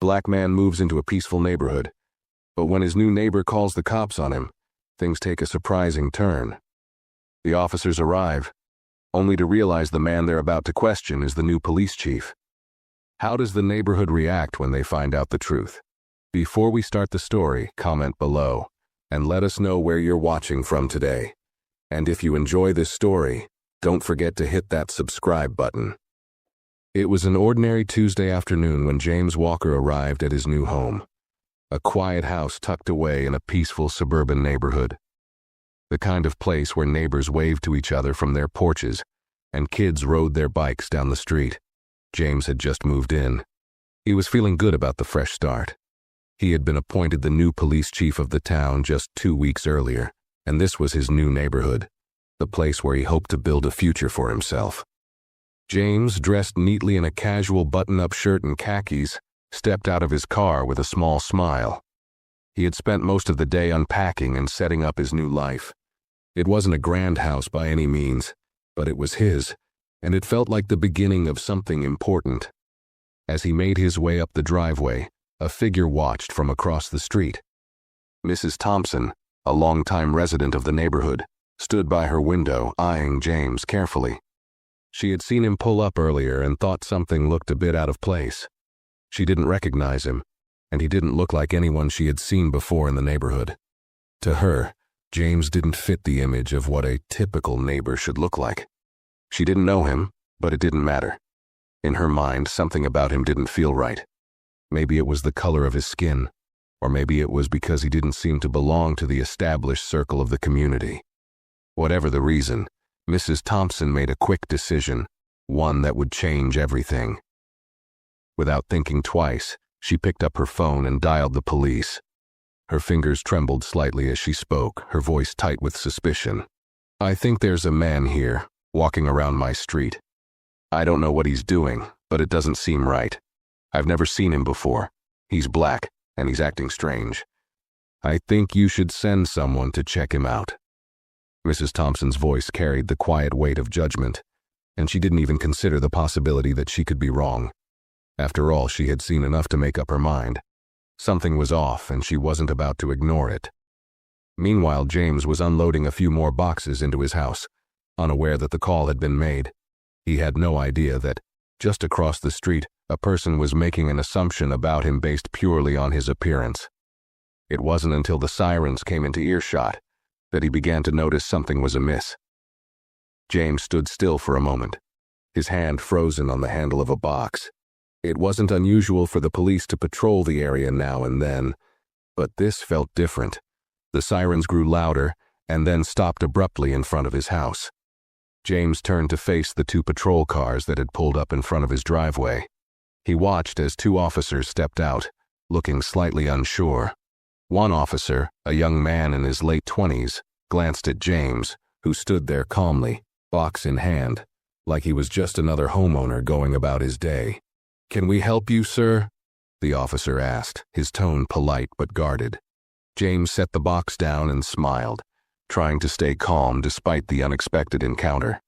Black man moves into a peaceful neighborhood, but when his new neighbor calls the cops on him, things take a surprising turn. The officers arrive, only to realize the man they're about to question is the new police chief. How does the neighborhood react when they find out the truth? Before we start the story, comment below and let us know where you're watching from today. And if you enjoy this story, don't forget to hit that subscribe button. It was an ordinary Tuesday afternoon when James Walker arrived at his new home, a quiet house tucked away in a peaceful suburban neighborhood. The kind of place where neighbors waved to each other from their porches and kids rode their bikes down the street. James had just moved in. He was feeling good about the fresh start. He had been appointed the new police chief of the town just 2 weeks earlier, and this was his new neighborhood, the place where he hoped to build a future for himself. James, dressed neatly in a casual button-up shirt and khakis, stepped out of his car with a small smile. He had spent most of the day unpacking and setting up his new life. It wasn't a grand house by any means, but it was his, and it felt like the beginning of something important. As he made his way up the driveway, a figure watched from across the street. Mrs. Thompson, a longtime resident of the neighborhood, stood by her window, eyeing James carefully. She had seen him pull up earlier and thought something looked a bit out of place. She didn't recognize him, and he didn't look like anyone she had seen before in the neighborhood. To her, James didn't fit the image of what a typical neighbor should look like. She didn't know him, but it didn't matter. In her mind, something about him didn't feel right. Maybe it was the color of his skin, or maybe it was because he didn't seem to belong to the established circle of the community. Whatever the reason, Mrs. Thompson made a quick decision, one that would change everything. Without thinking twice, she picked up her phone and dialed the police. Her fingers trembled slightly as she spoke, her voice tight with suspicion. "I think there's a man here, walking around my street. I don't know what he's doing, but it doesn't seem right. I've never seen him before. He's black, and he's acting strange. I think you should send someone to check him out." Mrs. Thompson's voice carried the quiet weight of judgment, and she didn't even consider the possibility that she could be wrong. After all, she had seen enough to make up her mind. Something was off, and she wasn't about to ignore it. Meanwhile, James was unloading a few more boxes into his house, unaware that the call had been made. He had no idea that, just across the street, a person was making an assumption about him based purely on his appearance. It wasn't until the sirens came into earshot that he began to notice something was amiss. James stood still for a moment, his hand frozen on the handle of a box. It wasn't unusual for the police to patrol the area now and then, but this felt different. The sirens grew louder and then stopped abruptly in front of his house. James turned to face the 2 patrol cars that had pulled up in front of his driveway. He watched as 2 officers stepped out, looking slightly unsure. One officer, a young man in his late 20s, glanced at James, who stood there calmly, box in hand, like he was just another homeowner going about his day. "Can we help you, sir?" the officer asked, his tone polite but guarded. James set the box down and smiled, trying to stay calm despite the unexpected encounter.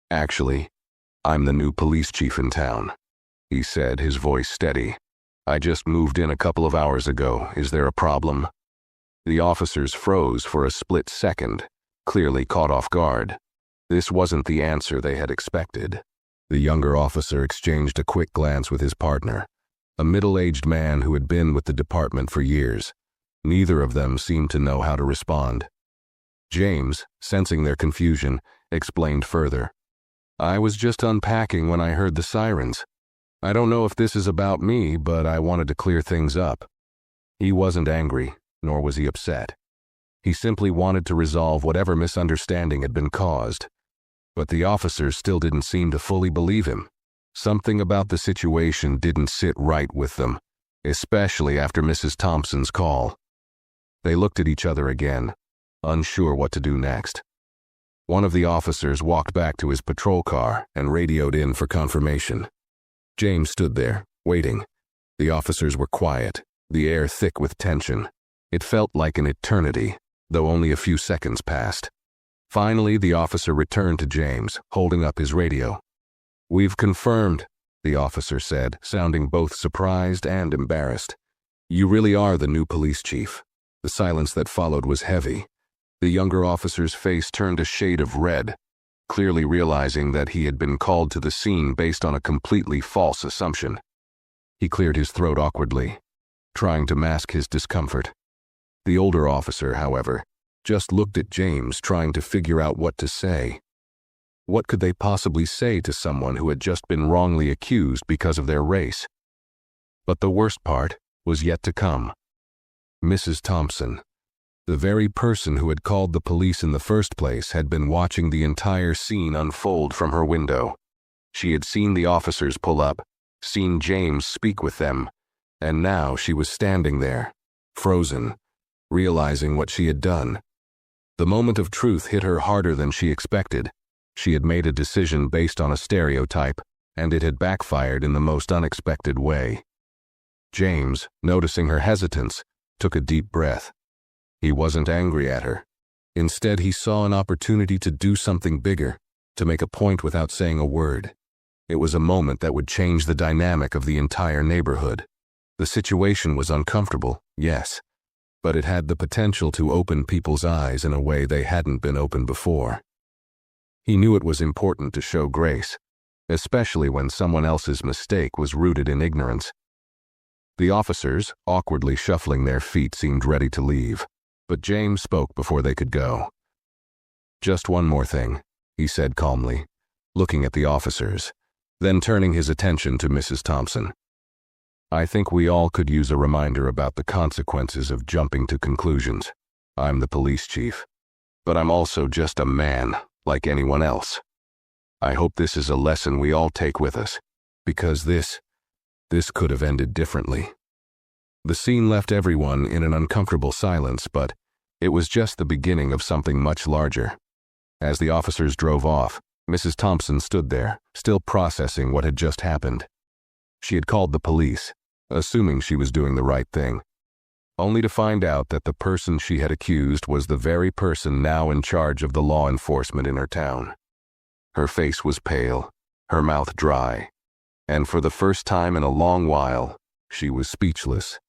"Actually, I'm the new police chief in town," he said, his voice steady. "I just moved in a couple of hours ago. Is there a problem?" The officers froze for a split second, clearly caught off guard. This wasn't the answer they had expected. The younger officer exchanged a quick glance with his partner, a middle-aged man who had been with the department for years. Neither of them seemed to know how to respond. James, sensing their confusion, explained further. "I was just unpacking when I heard the sirens. I don't know if this is about me, but I wanted to clear things up." He wasn't angry, nor was he upset. He simply wanted to resolve whatever misunderstanding had been caused. But the officers still didn't seem to fully believe him. Something about the situation didn't sit right with them, especially after Mrs. Thompson's call. They looked at each other again, unsure what to do next. One of the officers walked back to his patrol car and radioed in for confirmation. James stood there, waiting. The officers were quiet, the air thick with tension. It felt like an eternity, though only a few seconds passed. Finally, the officer returned to James, holding up his radio. "We've confirmed," the officer said, sounding both surprised and embarrassed. "You really are the new police chief." The silence that followed was heavy. The younger officer's face turned a shade of red, clearly realizing that he had been called to the scene based on a completely false assumption. He cleared his throat awkwardly, trying to mask his discomfort. The older officer, however, just looked at James, trying to figure out what to say. What could they possibly say to someone who had just been wrongly accused because of their race? But the worst part was yet to come. Mrs. Thompson, the very person who had called the police in the first place, had been watching the entire scene unfold from her window. She had seen the officers pull up, seen James speak with them, and now she was standing there, frozen, realizing what she had done. The moment of truth hit her harder than she expected. She had made a decision based on a stereotype, and it had backfired in the most unexpected way. James, noticing her hesitance, took a deep breath. He wasn't angry at her. Instead, he saw an opportunity to do something bigger, to make a point without saying a word. It was a moment that would change the dynamic of the entire neighborhood. The situation was uncomfortable, yes, but it had the potential to open people's eyes in a way they hadn't been opened before. He knew it was important to show grace, especially when someone else's mistake was rooted in ignorance. The officers, awkwardly shuffling their feet, seemed ready to leave, but James spoke before they could go. "Just one more thing," he said calmly, looking at the officers, then turning his attention to Mrs. Thompson. "I think we all could use a reminder about the consequences of jumping to conclusions. I'm the police chief, but I'm also just a man, like anyone else. I hope this is a lesson we all take with us, because this could have ended differently." The scene left everyone in an uncomfortable silence, but it was just the beginning of something much larger. As the officers drove off, Mrs. Thompson stood there, still processing what had just happened. She had called the police, assuming she was doing the right thing, only to find out that the person she had accused was the very person now in charge of the law enforcement in her town. Her face was pale, her mouth dry, and for the first time in a long while, she was speechless.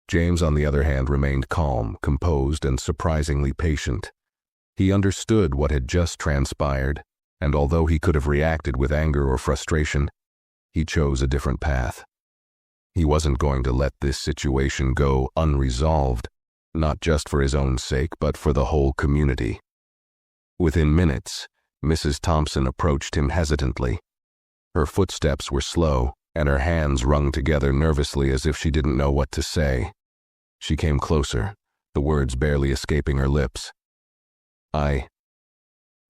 James, on the other hand, remained calm, composed, and surprisingly patient. He understood what had just transpired, and although he could have reacted with anger or frustration, he chose a different path. He wasn't going to let this situation go unresolved, not just for his own sake, but for the whole community. Within minutes, Mrs. Thompson approached him hesitantly. Her footsteps were slow, and her hands wrung together nervously as if she didn't know what to say. She came closer, the words barely escaping her lips. I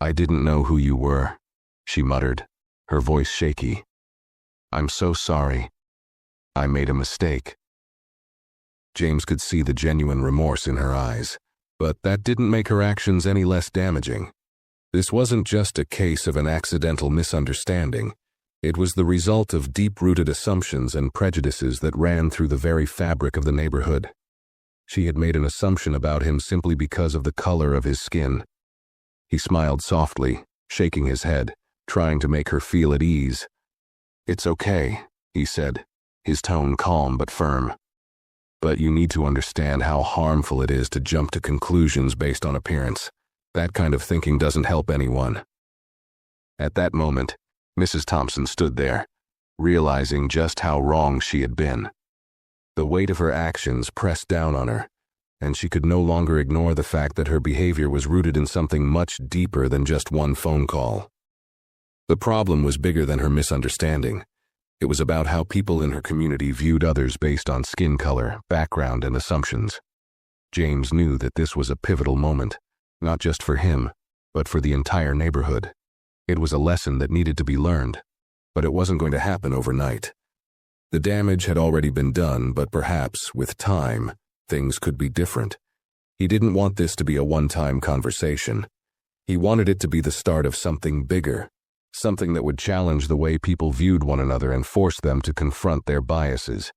didn't know who you were," she muttered, her voice shaky. "I'm so sorry. I made a mistake." James could see the genuine remorse in her eyes, but that didn't make her actions any less damaging. This wasn't just a case of an accidental misunderstanding. It was the result of deep-rooted assumptions and prejudices that ran through the very fabric of the neighborhood. She had made an assumption about him simply because of the color of his skin. He smiled softly, shaking his head, trying to make her feel at ease. "It's okay," he said, his tone calm but firm. "But you need to understand how harmful it is to jump to conclusions based on appearance. That kind of thinking doesn't help anyone." At that moment, Mrs. Thompson stood there, realizing just how wrong she had been. The weight of her actions pressed down on her, and she could no longer ignore the fact that her behavior was rooted in something much deeper than just one phone call. The problem was bigger than her misunderstanding. It was about how people in her community viewed others based on skin color, background, and assumptions. James knew that this was a pivotal moment, not just for him, but for the entire neighborhood. It was a lesson that needed to be learned, but it wasn't going to happen overnight. The damage had already been done, but perhaps, with time, things could be different. He didn't want this to be a one-time conversation. He wanted it to be the start of something bigger, something that would challenge the way people viewed one another and force them to confront their biases.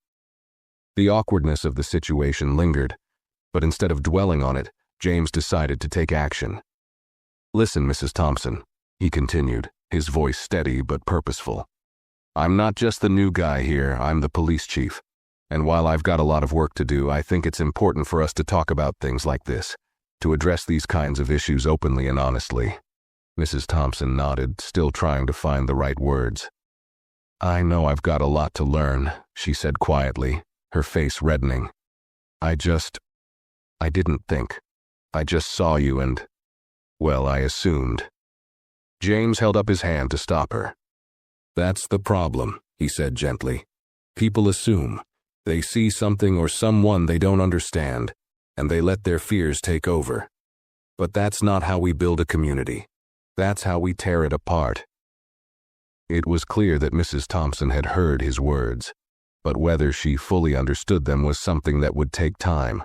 The awkwardness of the situation lingered, but instead of dwelling on it, James decided to take action. "Listen, Mrs. Thompson," he continued, his voice steady but purposeful. I'm not just the new guy here, I'm the police chief. And while I've got a lot of work to do, I think it's important for us to talk about things like this, to address these kinds of issues openly and honestly." Mrs. Thompson nodded, still trying to find the right words. "I know I've got a lot to learn," she said quietly, her face reddening. I didn't think. I just saw you and, well, I assumed." James held up his hand to stop her. "That's the problem," he said gently. "People assume. They see something or someone they don't understand, and they let their fears take over. But that's not how we build a community. That's how we tear it apart." It was clear that Mrs. Thompson had heard his words, but whether she fully understood them was something that would take time.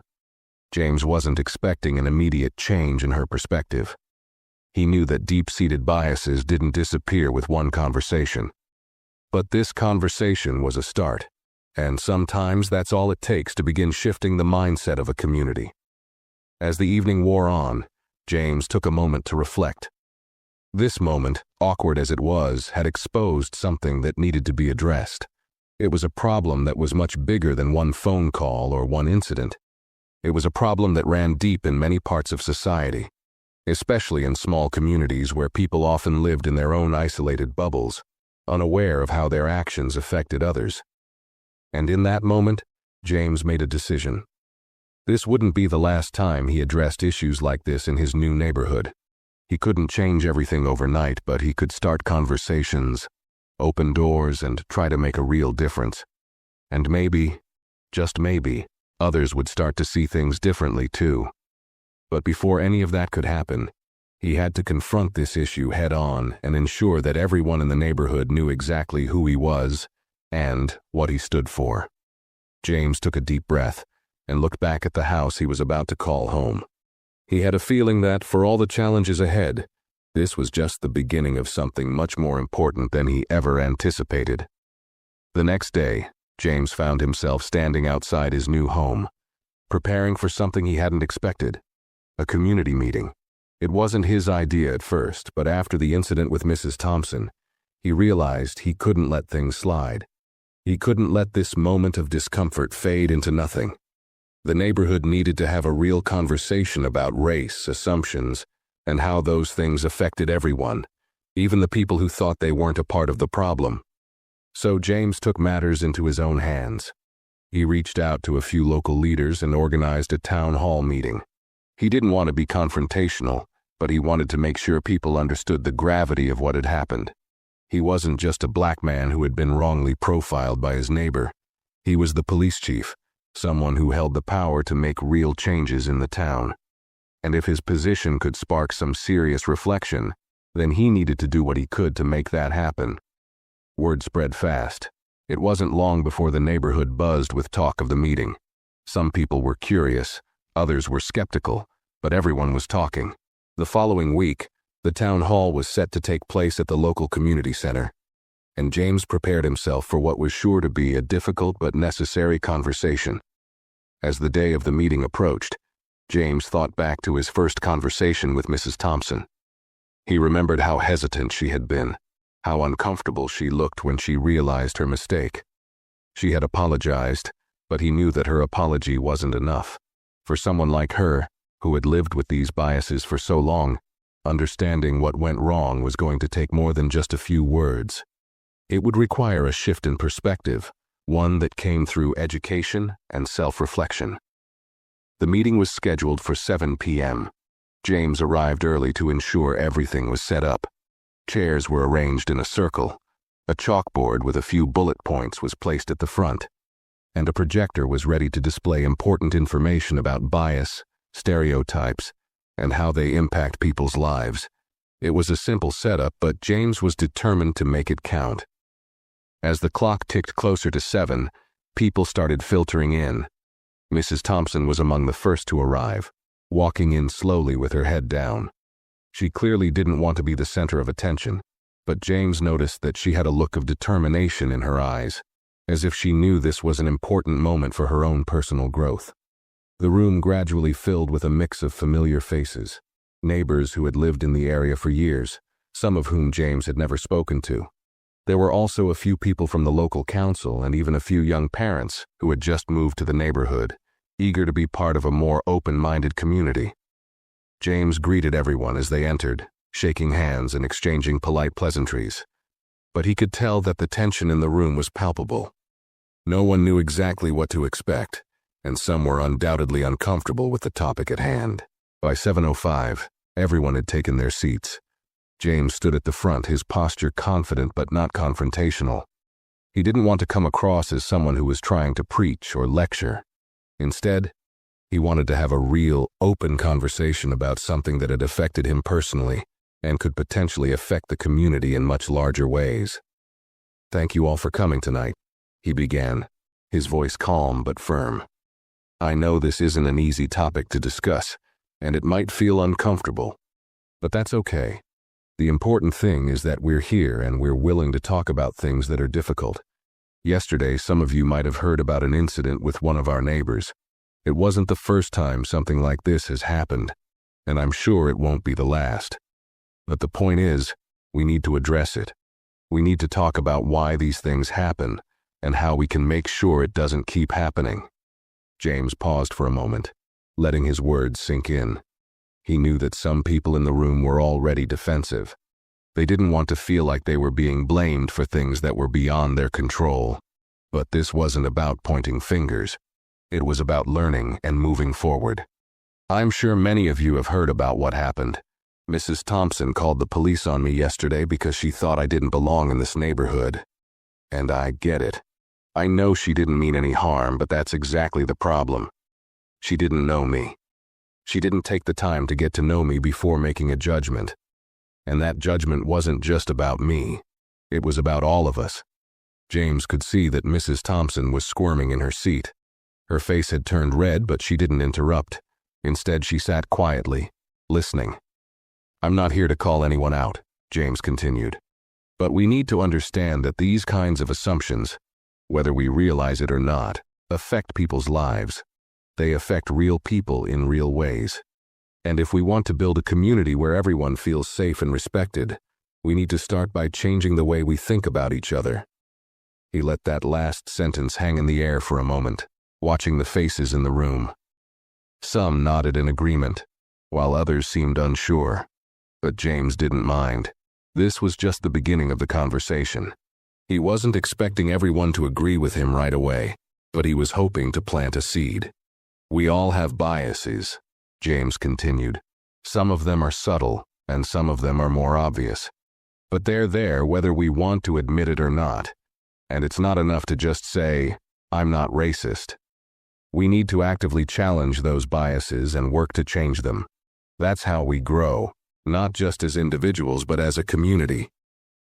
James wasn't expecting an immediate change in her perspective. He knew that deep-seated biases didn't disappear with one conversation. But this conversation was a start, and sometimes that's all it takes to begin shifting the mindset of a community. As the evening wore on, James took a moment to reflect. This moment, awkward as it was, had exposed something that needed to be addressed. It was a problem that was much bigger than one phone call or one incident. It was a problem that ran deep in many parts of society, especially in small communities where people often lived in their own isolated bubbles, unaware of how their actions affected others. And in that moment, James made a decision. This wouldn't be the last time he addressed issues like this in his new neighborhood. He couldn't change everything overnight, but he could start conversations, open doors, and try to make a real difference. And maybe, just maybe, others would start to see things differently too. But before any of that could happen, he had to confront this issue head-on and ensure that everyone in the neighborhood knew exactly who he was and what he stood for. James took a deep breath and looked back at the house he was about to call home. He had a feeling that, for all the challenges ahead, this was just the beginning of something much more important than he ever anticipated. The next day, James found himself standing outside his new home, preparing for something he hadn't expected, a community meeting. It wasn't his idea at first, but after the incident with Mrs. Thompson, he realized he couldn't let things slide. He couldn't let this moment of discomfort fade into nothing. The neighborhood needed to have a real conversation about race, assumptions, and how those things affected everyone, even the people who thought they weren't a part of the problem. So James took matters into his own hands. He reached out to a few local leaders and organized a town hall meeting. He didn't want to be confrontational, but he wanted to make sure people understood the gravity of what had happened. He wasn't just a black man who had been wrongly profiled by his neighbor. He was the police chief, someone who held the power to make real changes in the town. And if his position could spark some serious reflection, then he needed to do what he could to make that happen. Word spread fast. It wasn't long before the neighborhood buzzed with talk of the meeting. Some people were curious, others were skeptical, but everyone was talking. The following week, the town hall was set to take place at the local community center, and James prepared himself for what was sure to be a difficult but necessary conversation. As the day of the meeting approached, James thought back to his first conversation with Mrs. Thompson. He remembered how hesitant she had been, how uncomfortable she looked when she realized her mistake. She had apologized, but he knew that her apology wasn't enough. For someone like her, who had lived with these biases for so long, understanding what went wrong was going to take more than just a few words. It would require a shift in perspective, one that came through education and self-reflection. The meeting was scheduled for 7 p.m. James arrived early to ensure everything was set up. Chairs were arranged in a circle, a chalkboard with a few bullet points was placed at the front, and a projector was ready to display important information about bias, stereotypes, and how they impact people's lives. It was a simple setup, but James was determined to make it count. As the clock ticked closer to 7, people started filtering in. Mrs. Thompson was among the first to arrive, walking in slowly with her head down. She clearly didn't want to be the center of attention, but James noticed that she had a look of determination in her eyes, as if she knew this was an important moment for her own personal growth. The room gradually filled with a mix of familiar faces, neighbors who had lived in the area for years, some of whom James had never spoken to. There were also a few people from the local council and even a few young parents who had just moved to the neighborhood, eager to be part of a more open-minded community. James greeted everyone as they entered, shaking hands and exchanging polite pleasantries. But he could tell that the tension in the room was palpable. No one knew exactly what to expect, and some were undoubtedly uncomfortable with the topic at hand. By 7:05, everyone had taken their seats. James stood at the front, his posture confident but not confrontational. He didn't want to come across as someone who was trying to preach or lecture. Instead, he wanted to have a real, open conversation about something that had affected him personally and could potentially affect the community in much larger ways. "Thank you all for coming tonight," he began, his voice calm but firm. "I know this isn't an easy topic to discuss, and it might feel uncomfortable, but that's okay. The important thing is that we're here and we're willing to talk about things that are difficult. Yesterday, some of you might have heard about an incident with one of our neighbors. It wasn't the first time something like this has happened, and I'm sure it won't be the last. But the point is, we need to address it. We need to talk about why these things happen and how we can make sure it doesn't keep happening." James paused for a moment, letting his words sink in. He knew that some people in the room were already defensive. They didn't want to feel like they were being blamed for things that were beyond their control. But this wasn't about pointing fingers. It was about learning and moving forward. "I'm sure many of you have heard about what happened. Mrs. Thompson called the police on me yesterday because she thought I didn't belong in this neighborhood. And I get it. I know she didn't mean any harm, but that's exactly the problem. She didn't know me. She didn't take the time to get to know me before making a judgment. And that judgment wasn't just about me. It was about all of us." James could see that Mrs. Thompson was squirming in her seat. Her face had turned red, but she didn't interrupt. Instead, she sat quietly, listening. "I'm not here to call anyone out," James continued. "But we need to understand that these kinds of assumptions, whether we realize it or not, affect people's lives. They affect real people in real ways. And if we want to build a community where everyone feels safe and respected, we need to start by changing the way we think about each other." He let that last sentence hang in the air for a moment, watching the faces in the room. Some nodded in agreement, while others seemed unsure. But James didn't mind. This was just the beginning of the conversation. He wasn't expecting everyone to agree with him right away, but he was hoping to plant a seed. "We all have biases," James continued. "Some of them are subtle, and some of them are more obvious. But they're there whether we want to admit it or not. And it's not enough to just say, 'I'm not racist.' We need to actively challenge those biases and work to change them. That's how we grow, not just as individuals but as a community."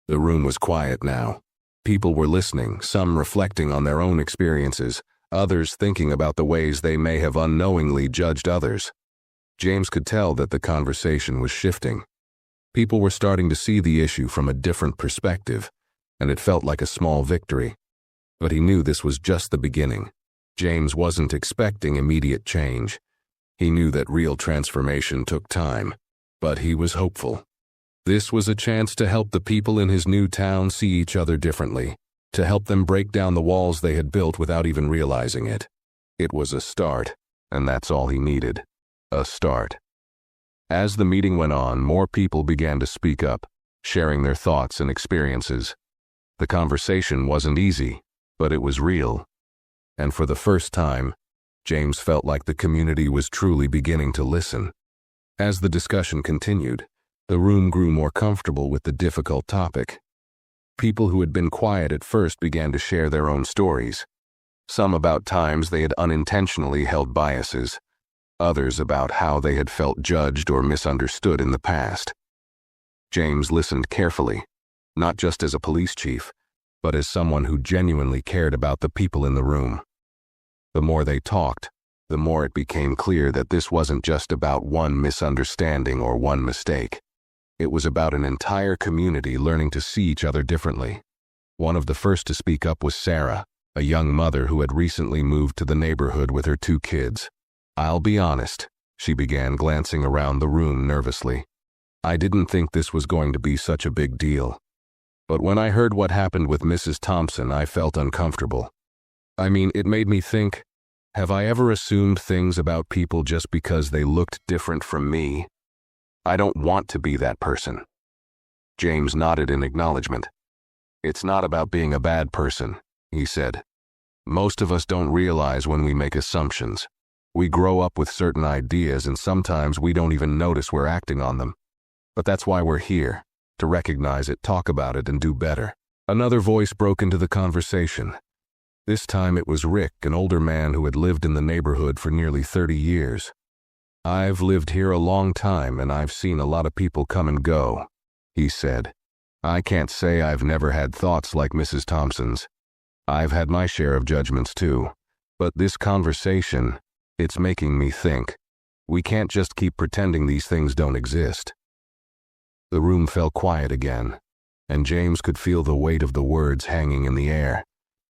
The room was quiet now. People were listening, some reflecting on their own experiences, others thinking about the ways they may have unknowingly judged others. James could tell that the conversation was shifting. People were starting to see the issue from a different perspective, and it felt like a small victory. But he knew this was just the beginning. James wasn't expecting immediate change. He knew that real transformation took time, but he was hopeful. This was a chance to help the people in his new town see each other differently, to help them break down the walls they had built without even realizing it. It was a start, and that's all he needed. A start. As the meeting went on, more people began to speak up, sharing their thoughts and experiences. The conversation wasn't easy, but it was real. And for the first time, James felt like the community was truly beginning to listen. As the discussion continued, the room grew more comfortable with the difficult topic. People who had been quiet at first began to share their own stories. Some about times they had unintentionally held biases, others about how they had felt judged or misunderstood in the past. James listened carefully, not just as a police chief, but as someone who genuinely cared about the people in the room. The more they talked, the more it became clear that this wasn't just about one misunderstanding or one mistake. It was about an entire community learning to see each other differently. One of the first to speak up was Sarah, a young mother who had recently moved to the neighborhood with her 2 kids. "I'll be honest," she began, glancing around the room nervously. "I didn't think this was going to be such a big deal. But when I heard what happened with Mrs. Thompson, I felt uncomfortable. I mean, it made me think, have I ever assumed things about people just because they looked different from me? I don't want to be that person. James nodded in acknowledgement. It's not about being a bad person, he said. Most of us don't realize when we make assumptions. We grow up with certain ideas and sometimes we don't even notice we're acting on them. But that's why we're here, to recognize it, talk about it, and do better. Another voice broke into the conversation. This time it was Rick, an older man who had lived in the neighborhood for nearly 30 years. I've lived here a long time and I've seen a lot of people come and go, he said. I can't say I've never had thoughts like Mrs. Thompson's. I've had my share of judgments too. But this conversation, it's making me think. We can't just keep pretending these things don't exist. The room fell quiet again, and James could feel the weight of the words hanging in the air.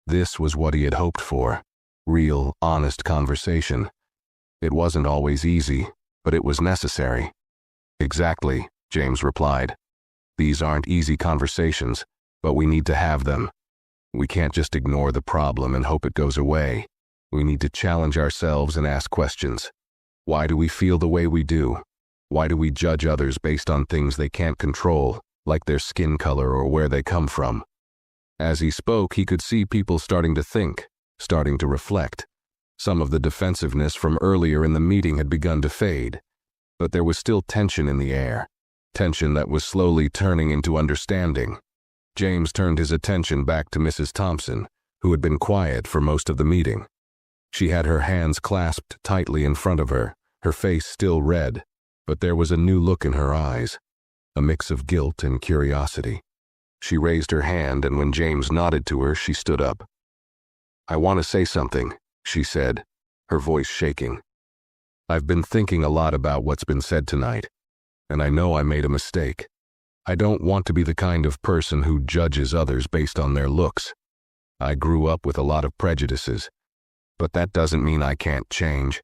This was what he had hoped for. Real, honest conversation. It wasn't always easy, but it was necessary. Exactly, James replied. These aren't easy conversations, but we need to have them. We can't just ignore the problem and hope it goes away. We need to challenge ourselves and ask questions. Why do we feel the way we do? Why do we judge others based on things they can't control, like their skin color or where they come from? As he spoke, he could see people starting to think, starting to reflect. Some of the defensiveness from earlier in the meeting had begun to fade, but there was still tension in the air, tension that was slowly turning into understanding. James turned his attention back to Mrs. Thompson, who had been quiet for most of the meeting. She had her hands clasped tightly in front of her, her face still red, but there was a new look in her eyes, a mix of guilt and curiosity. She raised her hand, and when James nodded to her, she stood up. I want to say something, she said, her voice shaking. I've been thinking a lot about what's been said tonight, and I know I made a mistake. I don't want to be the kind of person who judges others based on their looks. I grew up with a lot of prejudices, but that doesn't mean I can't change.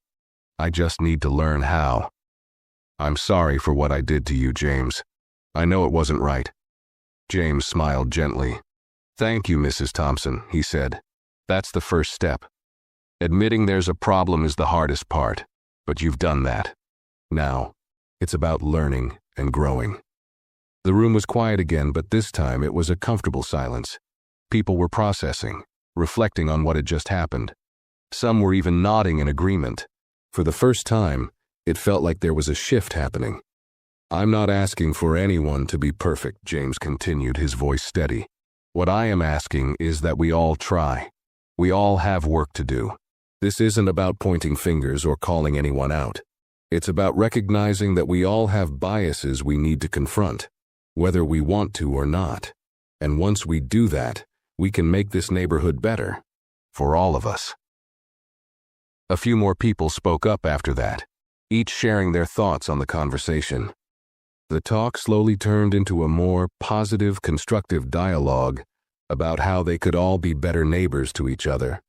I just need to learn how. I'm sorry for what I did to you, James. I know it wasn't right. James smiled gently. Thank you, Mrs. Thompson, he said. That's the first step. Admitting there's a problem is the hardest part, but you've done that. Now, it's about learning and growing. The room was quiet again, but this time it was a comfortable silence. People were processing, reflecting on what had just happened. Some were even nodding in agreement. For the first time, it felt like there was a shift happening. I'm not asking for anyone to be perfect, James continued, his voice steady. What I am asking is that we all try. We all have work to do. This isn't about pointing fingers or calling anyone out. It's about recognizing that we all have biases we need to confront, whether we want to or not. And once we do that, we can make this neighborhood better, for all of us. A few more people spoke up after that, each sharing their thoughts on the conversation. The talk slowly turned into a more positive, constructive dialogue about how they could all be better neighbors to each other.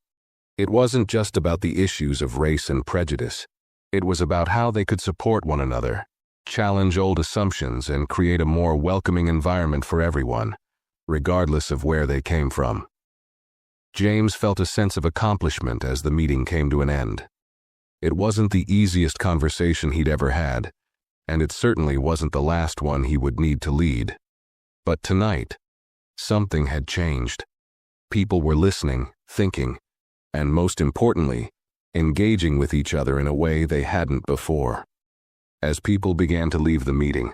It wasn't just about the issues of race and prejudice. It was about how they could support one another, challenge old assumptions, and create a more welcoming environment for everyone, regardless of where they came from. James felt a sense of accomplishment as the meeting came to an end. It wasn't the easiest conversation he'd ever had, and it certainly wasn't the last one he would need to lead. But tonight, something had changed. People were listening, thinking, and most importantly, engaging with each other in a way they hadn't before. As people began to leave the meeting,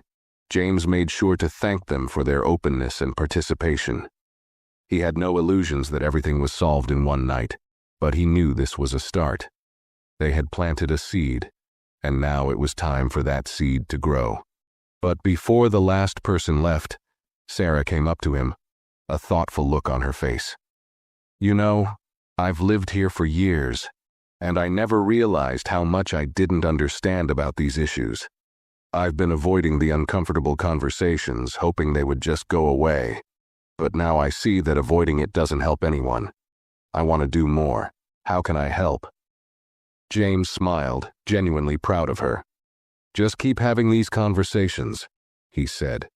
James made sure to thank them for their openness and participation. He had no illusions that everything was solved in one night, but he knew this was a start. They had planted a seed, and now it was time for that seed to grow. But before the last person left, Sarah came up to him, a thoughtful look on her face. You know, I've lived here for years, and I never realized how much I didn't understand about these issues. I've been avoiding the uncomfortable conversations, hoping they would just go away. But now I see that avoiding it doesn't help anyone. I want to do more. How can I help? James smiled, genuinely proud of her. Just keep having these conversations, he said,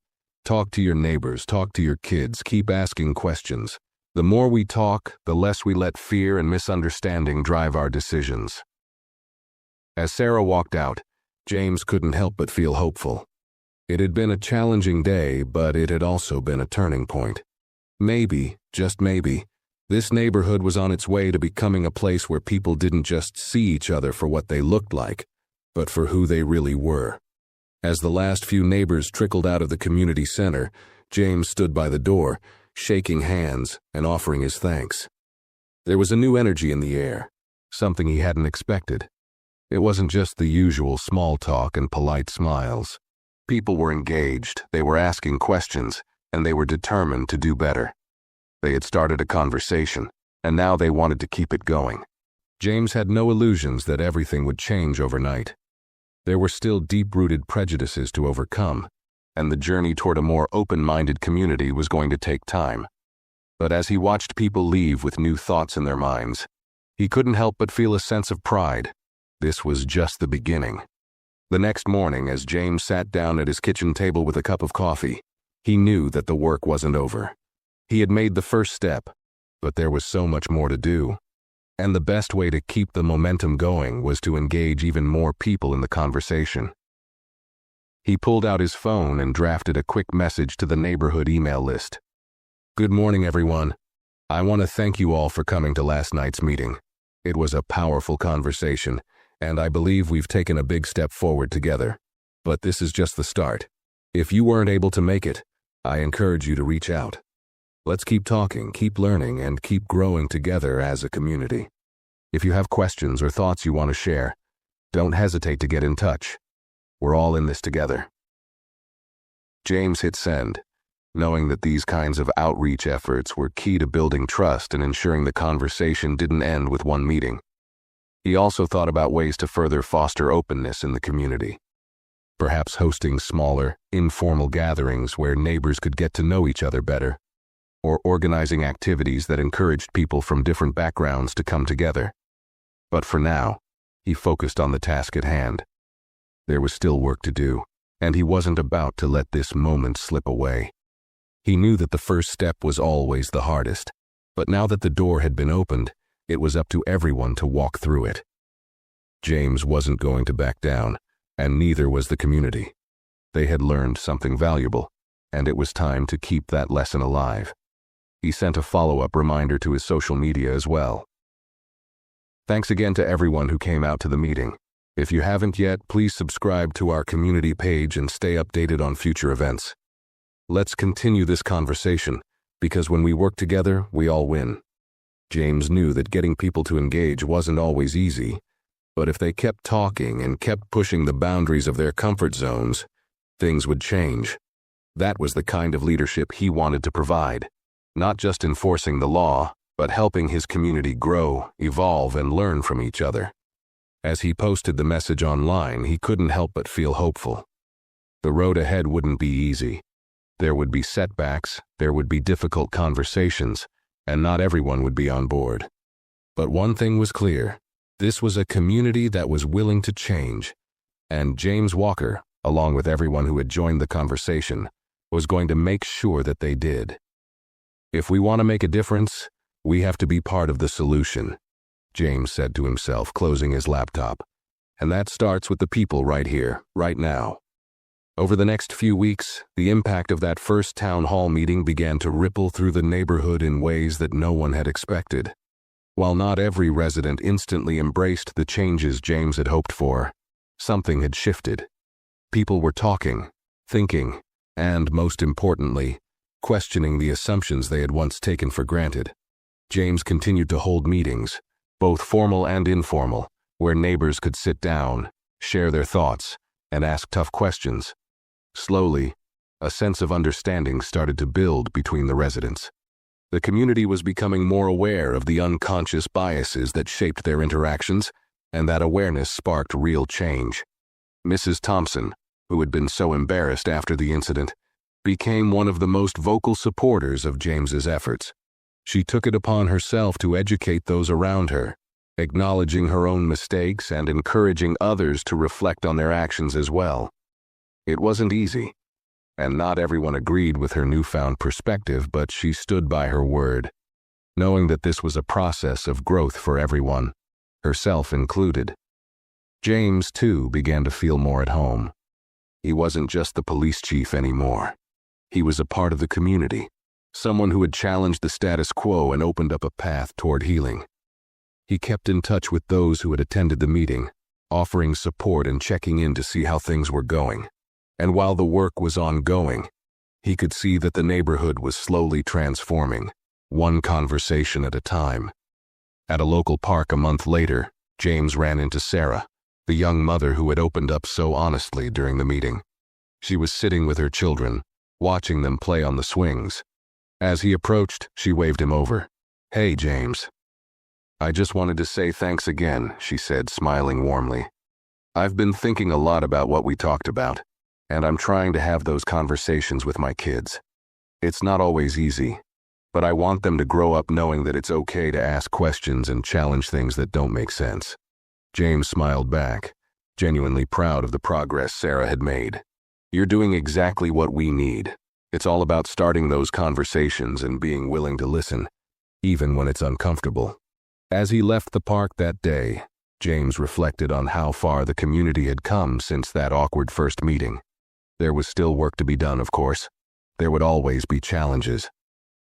Talk to your neighbors, talk to your kids, keep asking questions. The more we talk, the less we let fear and misunderstanding drive our decisions. As Sarah walked out, James couldn't help but feel hopeful. It had been a challenging day, but it had also been a turning point. Maybe, just maybe, this neighborhood was on its way to becoming a place where people didn't just see each other for what they looked like, but for who they really were. As the last few neighbors trickled out of the community center, James stood by the door, shaking hands and offering his thanks. There was a new energy in the air, something he hadn't expected. It wasn't just the usual small talk and polite smiles. People were engaged, they were asking questions, and they were determined to do better. They had started a conversation, and now they wanted to keep it going. James had no illusions that everything would change overnight. There were still deep-rooted prejudices to overcome, and the journey toward a more open-minded community was going to take time. But as he watched people leave with new thoughts in their minds, he couldn't help but feel a sense of pride. This was just the beginning. The next morning, as James sat down at his kitchen table with a cup of coffee, he knew that the work wasn't over. He had made the first step, but there was so much more to do. And the best way to keep the momentum going was to engage even more people in the conversation. He pulled out his phone and drafted a quick message to the neighborhood email list. "Good morning, everyone. I want to thank you all for coming to last night's meeting. It was a powerful conversation, and I believe we've taken a big step forward together. But this is just the start. If you weren't able to make it, I encourage you to reach out. Let's keep talking, keep learning, and keep growing together as a community. If you have questions or thoughts you want to share, don't hesitate to get in touch. We're all in this together." James hit send, knowing that these kinds of outreach efforts were key to building trust and ensuring the conversation didn't end with one meeting. He also thought about ways to further foster openness in the community. Perhaps hosting smaller, informal gatherings where neighbors could get to know each other better, or organizing activities that encouraged people from different backgrounds to come together. But for now, he focused on the task at hand. There was still work to do, and he wasn't about to let this moment slip away. He knew that the first step was always the hardest, but now that the door had been opened, it was up to everyone to walk through it. James wasn't going to back down, and neither was the community. They had learned something valuable, and it was time to keep that lesson alive. He sent a follow-up reminder to his social media as well. Thanks again to everyone who came out to the meeting. If you haven't yet, please subscribe to our community page and stay updated on future events. Let's continue this conversation, because when we work together, we all win. James knew that getting people to engage wasn't always easy, but if they kept talking and kept pushing the boundaries of their comfort zones, things would change. That was the kind of leadership he wanted to provide. Not just enforcing the law, but helping his community grow, evolve, and learn from each other. As he posted the message online, he couldn't help but feel hopeful. The road ahead wouldn't be easy. There would be setbacks, there would be difficult conversations, and not everyone would be on board. But one thing was clear. This was a community that was willing to change, and James Walker, along with everyone who had joined the conversation, was going to make sure that they did. If we want to make a difference, we have to be part of the solution, James said to himself, closing his laptop. And that starts with the people right here, right now. Over the next few weeks, the impact of that first town hall meeting began to ripple through the neighborhood in ways that no one had expected. While not every resident instantly embraced the changes James had hoped for, something had shifted. People were talking, thinking, and, most importantly, questioning the assumptions they had once taken for granted. James continued to hold meetings, both formal and informal, where neighbors could sit down, share their thoughts, and ask tough questions. Slowly, a sense of understanding started to build between the residents. The community was becoming more aware of the unconscious biases that shaped their interactions, and that awareness sparked real change. Mrs. Thompson, who had been so embarrassed after the incident, became one of the most vocal supporters of James's efforts. She took it upon herself to educate those around her, acknowledging her own mistakes and encouraging others to reflect on their actions as well. It wasn't easy. and not everyone agreed with her newfound perspective, but she stood by her word, knowing that this was a process of growth for everyone, herself included. James, too, began to feel more at home. He wasn't just the police chief anymore. He was a part of the community, someone who had challenged the status quo and opened up a path toward healing. He kept in touch with those who had attended the meeting, offering support and checking in to see how things were going. And while the work was ongoing, he could see that the neighborhood was slowly transforming, one conversation at a time. At a local park a month later, James ran into Sarah, the young mother who had opened up so honestly during the meeting. She was sitting with her children, watching them play on the swings. As he approached, she waved him over. "Hey, James. I just wanted to say thanks again," she said, smiling warmly. "I've been thinking a lot about what we talked about, and I'm trying to have those conversations with my kids. It's not always easy, but I want them to grow up knowing that it's okay to ask questions and challenge things that don't make sense." James smiled back, genuinely proud of the progress Sarah had made. "You're doing exactly what we need. It's all about starting those conversations and being willing to listen, even when it's uncomfortable." As he left the park that day, James reflected on how far the community had come since that awkward first meeting. There was still work to be done, of course. There would always be challenges.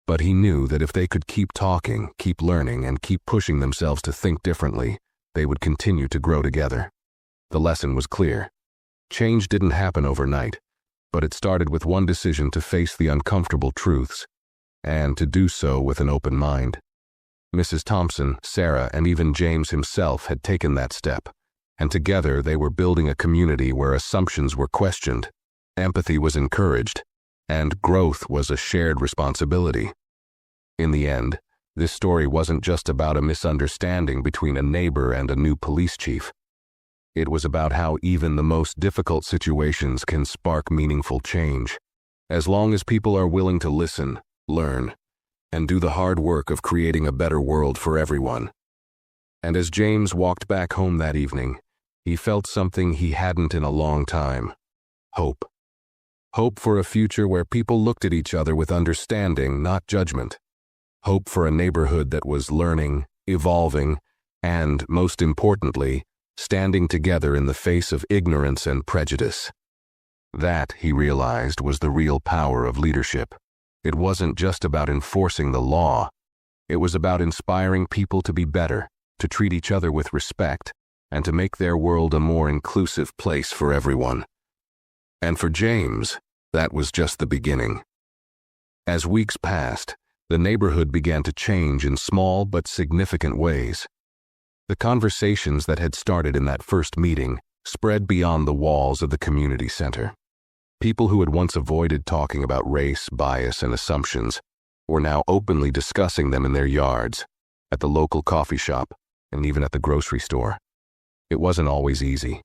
But he knew that if they could keep talking, keep learning, and keep pushing themselves to think differently, they would continue to grow together. The lesson was clear. Change didn't happen overnight, but it started with one decision to face the uncomfortable truths, and to do so with an open mind. Mrs. Thompson, Sarah, and even James himself had taken that step, and together they were building a community where assumptions were questioned, empathy was encouraged, and growth was a shared responsibility. In the end, this story wasn't just about a misunderstanding between a neighbor and a new police chief. It was about how even the most difficult situations can spark meaningful change, as long as people are willing to listen, learn, and do the hard work of creating a better world for everyone. And as James walked back home that evening, he felt something he hadn't in a long time: hope. Hope for a future where people looked at each other with understanding, not judgment. Hope for a neighborhood that was learning, evolving, and, most importantly, standing together in the face of ignorance and prejudice. That, he realized, was the real power of leadership. It wasn't just about enforcing the law. It was about inspiring people to be better, to treat each other with respect, and to make their world a more inclusive place for everyone. And for James, that was just the beginning. As weeks passed, the neighborhood began to change in small but significant ways. The conversations that had started in that first meeting spread beyond the walls of the community center. People who had once avoided talking about race, bias, and assumptions were now openly discussing them in their yards, at the local coffee shop, and even at the grocery store. It wasn't always easy,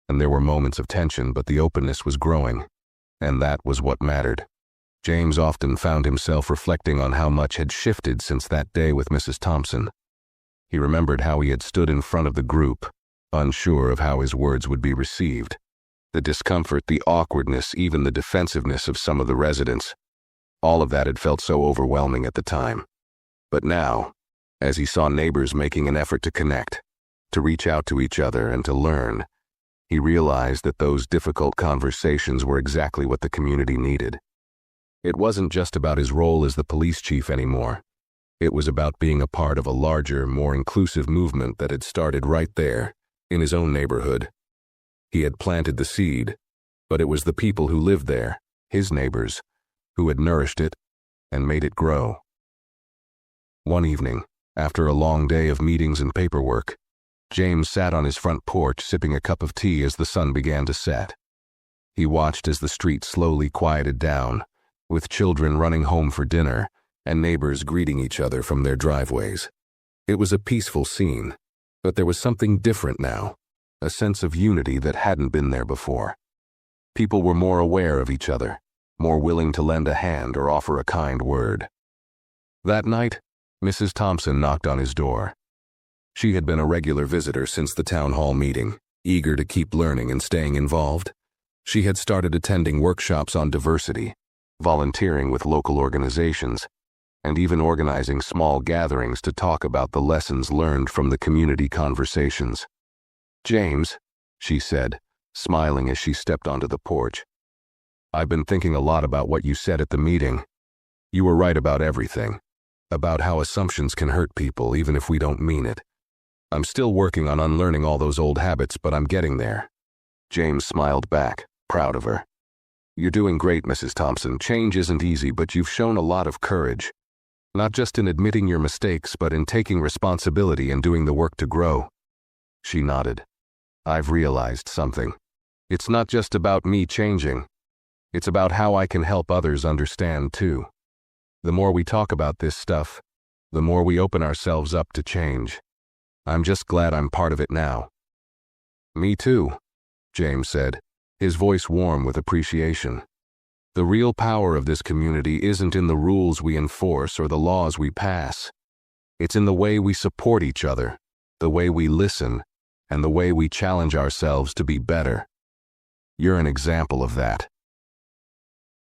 and there were moments of tension, but the openness was growing, and that was what mattered. James often found himself reflecting on how much had shifted since that day with Mrs. Thompson. He remembered how he had stood in front of the group, unsure of how his words would be received. The discomfort, the awkwardness, even the defensiveness of some of the residents. All of that had felt so overwhelming at the time. But now, as he saw neighbors making an effort to connect, to reach out to each other and to learn, he realized that those difficult conversations were exactly what the community needed. It wasn't just about his role as the police chief anymore. It was about being a part of a larger, more inclusive movement that had started right there, in his own neighborhood. He had planted the seed, but it was the people who lived there, his neighbors, who had nourished it and made it grow. One evening, after a long day of meetings and paperwork, James sat on his front porch sipping a cup of tea as the sun began to set. He watched as the street slowly quieted down, with children running home for dinner and neighbors greeting each other from their driveways. It was a peaceful scene, but there was something different now, a sense of unity that hadn't been there before. People were more aware of each other, more willing to lend a hand or offer a kind word. That night, Mrs. Thompson knocked on his door. She had been a regular visitor since the town hall meeting, eager to keep learning and staying involved. She had started attending workshops on diversity, volunteering with local organizations, and even organizing small gatherings to talk about the lessons learned from the community conversations. "James," she said, smiling as she stepped onto the porch, "I've been thinking a lot about what you said at the meeting. You were right about everything, about how assumptions can hurt people even if we don't mean it. I'm still working on unlearning all those old habits, but I'm getting there." James smiled back, proud of her. "You're doing great, Mrs. Thompson. Change isn't easy, but you've shown a lot of courage. Not just in admitting your mistakes, but in taking responsibility and doing the work to grow." She nodded. "I've realized something. It's not just about me changing. It's about how I can help others understand too. The more we talk about this stuff, the more we open ourselves up to change. I'm just glad I'm part of it now." "Me too," James said, his voice warm with appreciation. "The real power of this community isn't in the rules we enforce or the laws we pass. It's in the way we support each other, the way we listen, and the way we challenge ourselves to be better. You're an example of that."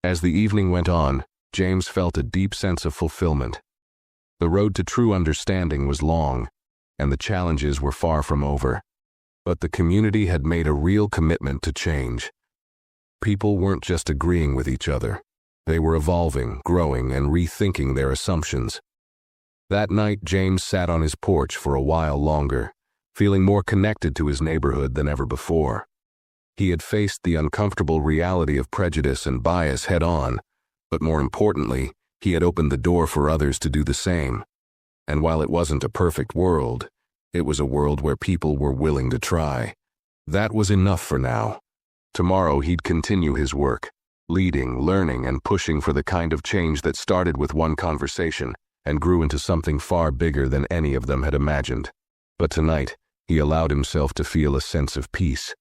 As the evening went on, James felt a deep sense of fulfillment. The road to true understanding was long, and the challenges were far from over. But the community had made a real commitment to change. People weren't just agreeing with each other. They were evolving, growing, and rethinking their assumptions. That night, James sat on his porch for a while longer, feeling more connected to his neighborhood than ever before. He had faced the uncomfortable reality of prejudice and bias head-on, but more importantly, he had opened the door for others to do the same. And while it wasn't a perfect world, it was a world where people were willing to try. That was enough for now. Tomorrow he'd continue his work, leading, learning, and pushing for the kind of change that started with one conversation and grew into something far bigger than any of them had imagined. But tonight, he allowed himself to feel a sense of peace.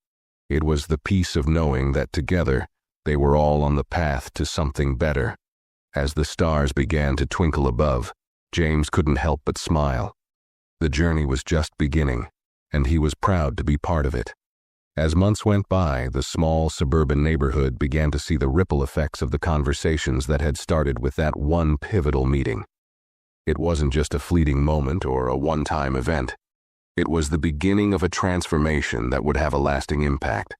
It was the peace of knowing that together, they were all on the path to something better. As the stars began to twinkle above, James couldn't help but smile. The journey was just beginning, and he was proud to be part of it. As months went by, the small suburban neighborhood began to see the ripple effects of the conversations that had started with that one pivotal meeting. It wasn't just a fleeting moment or a one-time event. It was the beginning of a transformation that would have a lasting impact.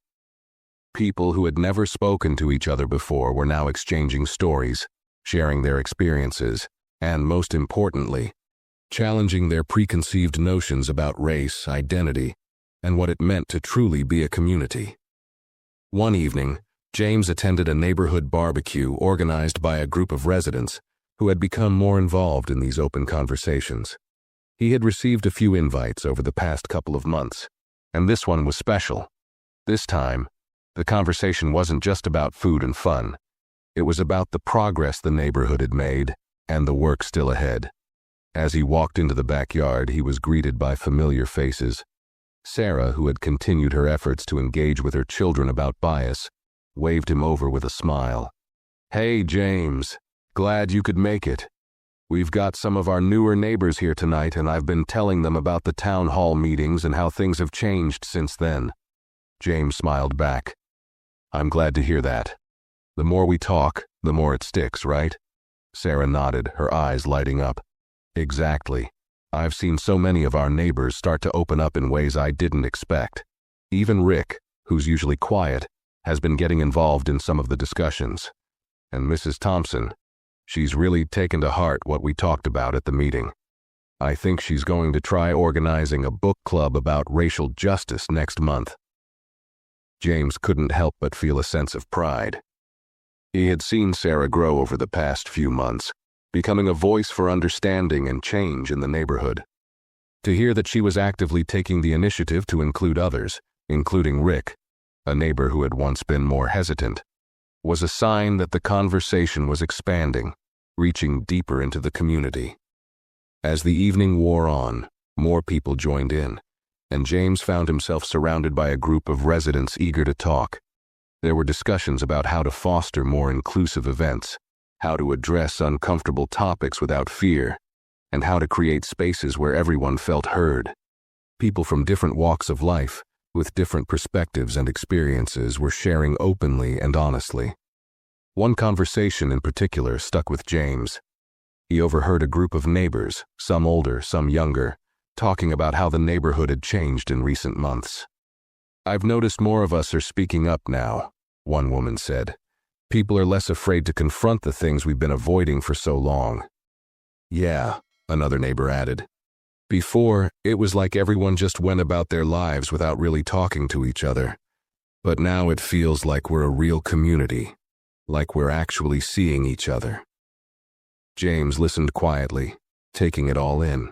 People who had never spoken to each other before were now exchanging stories, sharing their experiences, and most importantly, challenging their preconceived notions about race, identity, and what it meant to truly be a community. One evening, James attended a neighborhood barbecue organized by a group of residents who had become more involved in these open conversations. He had received a few invites over the past couple of months, and this one was special. This time, the conversation wasn't just about food and fun. It was about the progress the neighborhood had made and the work still ahead. As he walked into the backyard, he was greeted by familiar faces. Sarah, who had continued her efforts to engage with her children about bias, waved him over with a smile. "Hey, James. Glad you could make it. We've got some of our newer neighbors here tonight, and I've been telling them about the town hall meetings and how things have changed since then." James smiled back. "I'm glad to hear that. The more we talk, the more it sticks, right?" Sarah nodded, her eyes lighting up. "Exactly. I've seen so many of our neighbors start to open up in ways I didn't expect. Even Rick, who's usually quiet, has been getting involved in some of the discussions. And Mrs. Thompson, she's really taken to heart what we talked about at the meeting. I think she's going to try organizing a book club about racial justice next month." James couldn't help but feel a sense of pride. He had seen Sarah grow over the past few months, becoming a voice for understanding and change in the neighborhood. To hear that she was actively taking the initiative to include others, including Rick, a neighbor who had once been more hesitant, was a sign that the conversation was expanding, reaching deeper into the community. As the evening wore on, more people joined in, and James found himself surrounded by a group of residents eager to talk. There were discussions about how to foster more inclusive events, how to address uncomfortable topics without fear, and how to create spaces where everyone felt heard. People from different walks of life, with different perspectives and experiences, were sharing openly and honestly. One conversation in particular stuck with James. He overheard a group of neighbors, some older, some younger, talking about how the neighborhood had changed in recent months. "I've noticed more of us are speaking up now," one woman said. "People are less afraid to confront the things we've been avoiding for so long." "Yeah," another neighbor added. "Before, it was like everyone just went about their lives without really talking to each other. But now it feels like we're a real community, like we're actually seeing each other." James listened quietly, taking it all in.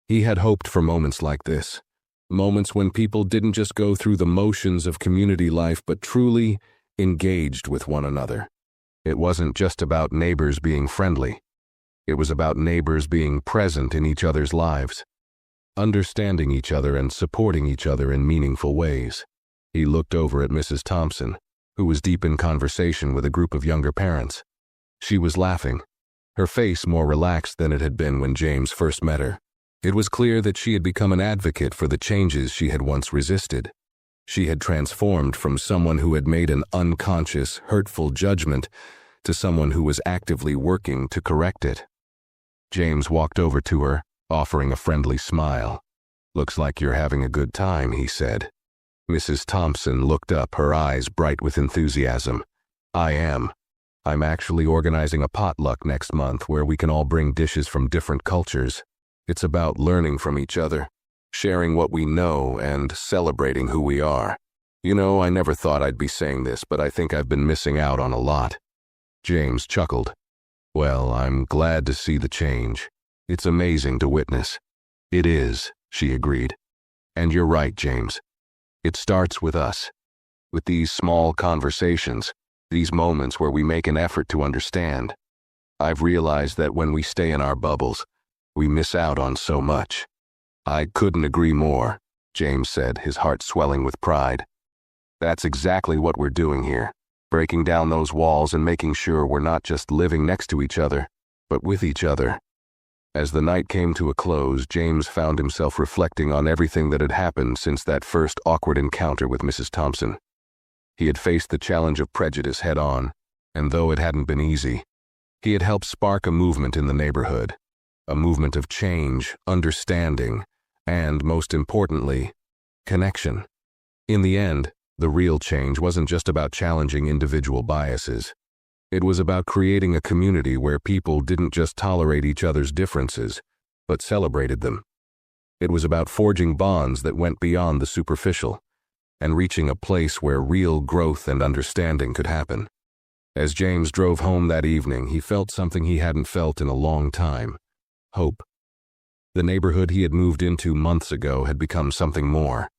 He had hoped for moments like this, moments when people didn't just go through the motions of community life but truly engaged with one another. It wasn't just about neighbors being friendly. It was about neighbors being present in each other's lives, understanding each other and supporting each other in meaningful ways. He looked over at Mrs. Thompson, who was deep in conversation with a group of younger parents. She was laughing, her face more relaxed than it had been when James first met her. It was clear that she had become an advocate for the changes she had once resisted. She had transformed from someone who had made an unconscious, hurtful judgment to someone who was actively working to correct it. James walked over to her, offering a friendly smile. "Looks like you're having a good time," he said. Mrs. Thompson looked up, her eyes bright with enthusiasm. "I am. I'm actually organizing a potluck next month where we can all bring dishes from different cultures. It's about learning from each other, sharing what we know, and celebrating who we are. You know, I never thought I'd be saying this, but I think I've been missing out on a lot." James chuckled. "Well, I'm glad to see the change. It's amazing to witness." "It is," she agreed. "And you're right, James. It starts with us, with these small conversations, these moments where we make an effort to understand. I've realized that when we stay in our bubbles, we miss out on so much." "I couldn't agree more," James said, his heart swelling with pride. "That's exactly what we're doing here, breaking down those walls and making sure we're not just living next to each other, but with each other." As the night came to a close, James found himself reflecting on everything that had happened since that first awkward encounter with Mrs. Thompson. He had faced the challenge of prejudice head-on, and though it hadn't been easy, he had helped spark a movement in the neighborhood, a movement of change, understanding, and, most importantly, connection. In the end, the real change wasn't just about challenging individual biases. It was about creating a community where people didn't just tolerate each other's differences, but celebrated them. It was about forging bonds that went beyond the superficial, and reaching a place where real growth and understanding could happen. As James drove home that evening, he felt something he hadn't felt in a long time: hope. The neighborhood he had moved into months ago had become something more.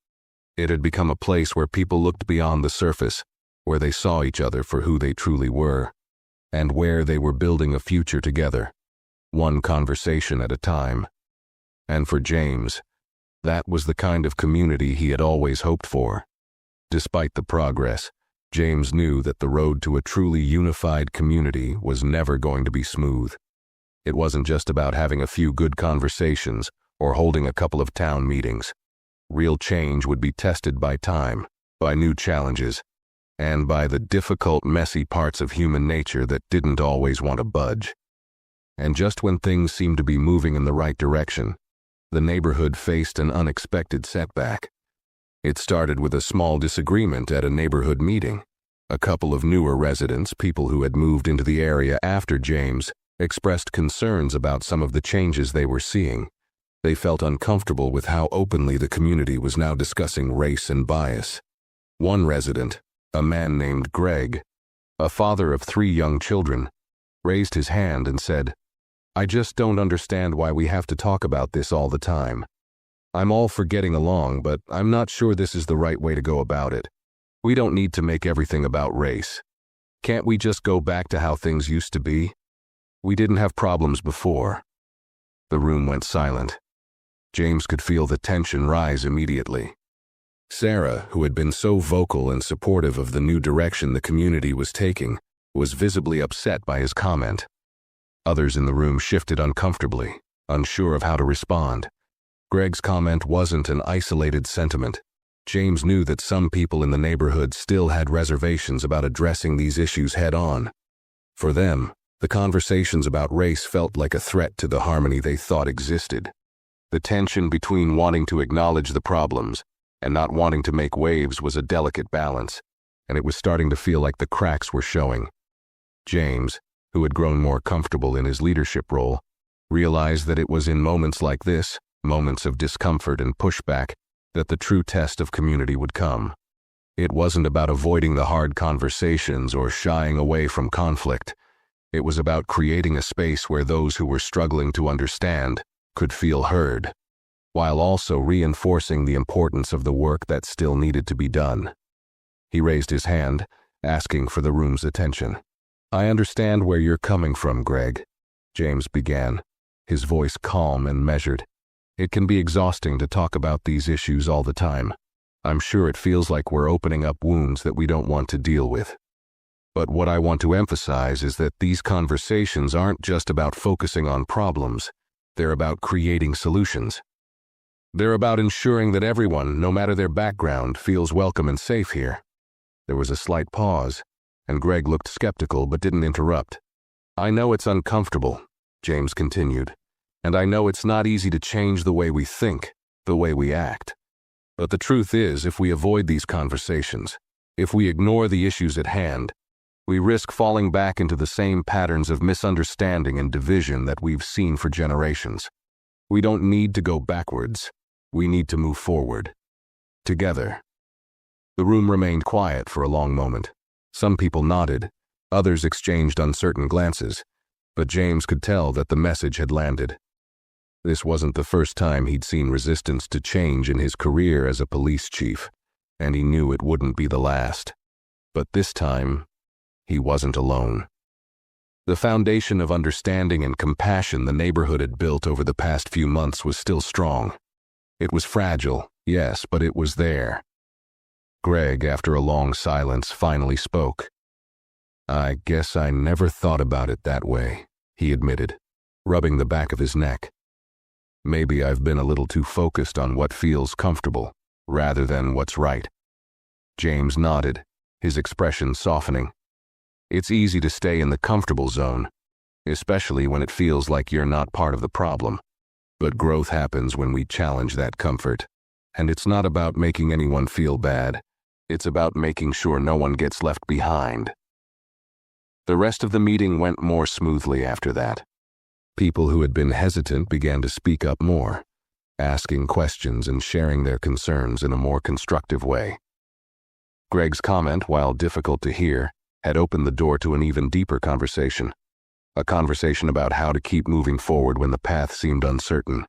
It had become a place where people looked beyond the surface, where they saw each other for who they truly were, and where they were building a future together, one conversation at a time. And for James, that was the kind of community he had always hoped for. Despite the progress, James knew that the road to a truly unified community was never going to be smooth. It wasn't just about having a few good conversations or holding a couple of town meetings. Real change would be tested by time, by new challenges, and by the difficult, messy parts of human nature that didn't always want to budge. And just when things seemed to be moving in the right direction, the neighborhood faced an unexpected setback. It started with a small disagreement at a neighborhood meeting. A couple of newer residents, people who had moved into the area after James, expressed concerns about some of the changes they were seeing. They felt uncomfortable with how openly the community was now discussing race and bias. One resident, a man named Greg, a father of 3 young children, raised his hand and said, "I just don't understand why we have to talk about this all the time. I'm all for getting along, but I'm not sure this is the right way to go about it. We don't need to make everything about race. Can't we just go back to how things used to be? We didn't have problems before." The room went silent. James could feel the tension rise immediately. Sarah, who had been so vocal and supportive of the new direction the community was taking, was visibly upset by his comment. Others in the room shifted uncomfortably, unsure of how to respond. Greg's comment wasn't an isolated sentiment. James knew that some people in the neighborhood still had reservations about addressing these issues head-on. For them, the conversations about race felt like a threat to the harmony they thought existed. The tension between wanting to acknowledge the problems and not wanting to make waves was a delicate balance, and it was starting to feel like the cracks were showing. James, who had grown more comfortable in his leadership role, realized that it was in moments like this, moments of discomfort and pushback, that the true test of community would come. It wasn't about avoiding the hard conversations or shying away from conflict. It was about creating a space where those who were struggling to understand could feel heard, while also reinforcing the importance of the work that still needed to be done. He raised his hand, asking for the room's attention. "I understand where you're coming from, Greg," James began, his voice calm and measured. "It can be exhausting to talk about these issues all the time. I'm sure it feels like we're opening up wounds that we don't want to deal with. But what I want to emphasize is that these conversations aren't just about focusing on problems. They're about creating solutions. They're about ensuring that everyone, no matter their background, feels welcome and safe here." There was a slight pause, and Greg looked skeptical but didn't interrupt. "I know it's uncomfortable," James continued, "and I know it's not easy to change the way we think, the way we act. But the truth is, if we avoid these conversations, if we ignore the issues at hand, we risk falling back into the same patterns of misunderstanding and division that we've seen for generations. We don't need to go backwards. We need to move forward. Together." The room remained quiet for a long moment. Some people nodded, others exchanged uncertain glances, but James could tell that the message had landed. This wasn't the first time he'd seen resistance to change in his career as a police chief, and he knew it wouldn't be the last. But this time, he wasn't alone. The foundation of understanding and compassion the neighborhood had built over the past few months was still strong. It was fragile, yes, but it was there. Greg, after a long silence, finally spoke. "I guess I never thought about it that way," he admitted, rubbing the back of his neck. "Maybe I've been a little too focused on what feels comfortable, rather than what's right." James nodded, his expression softening. It's easy to stay in the comfortable zone, especially when it feels like you're not part of the problem. But growth happens when we challenge that comfort. And it's not about making anyone feel bad. It's about making sure no one gets left behind. The rest of the meeting went more smoothly after that. People who had been hesitant began to speak up more, asking questions and sharing their concerns in a more constructive way. Greg's comment, while difficult to hear, had opened the door to an even deeper conversation. A conversation about how to keep moving forward when the path seemed uncertain.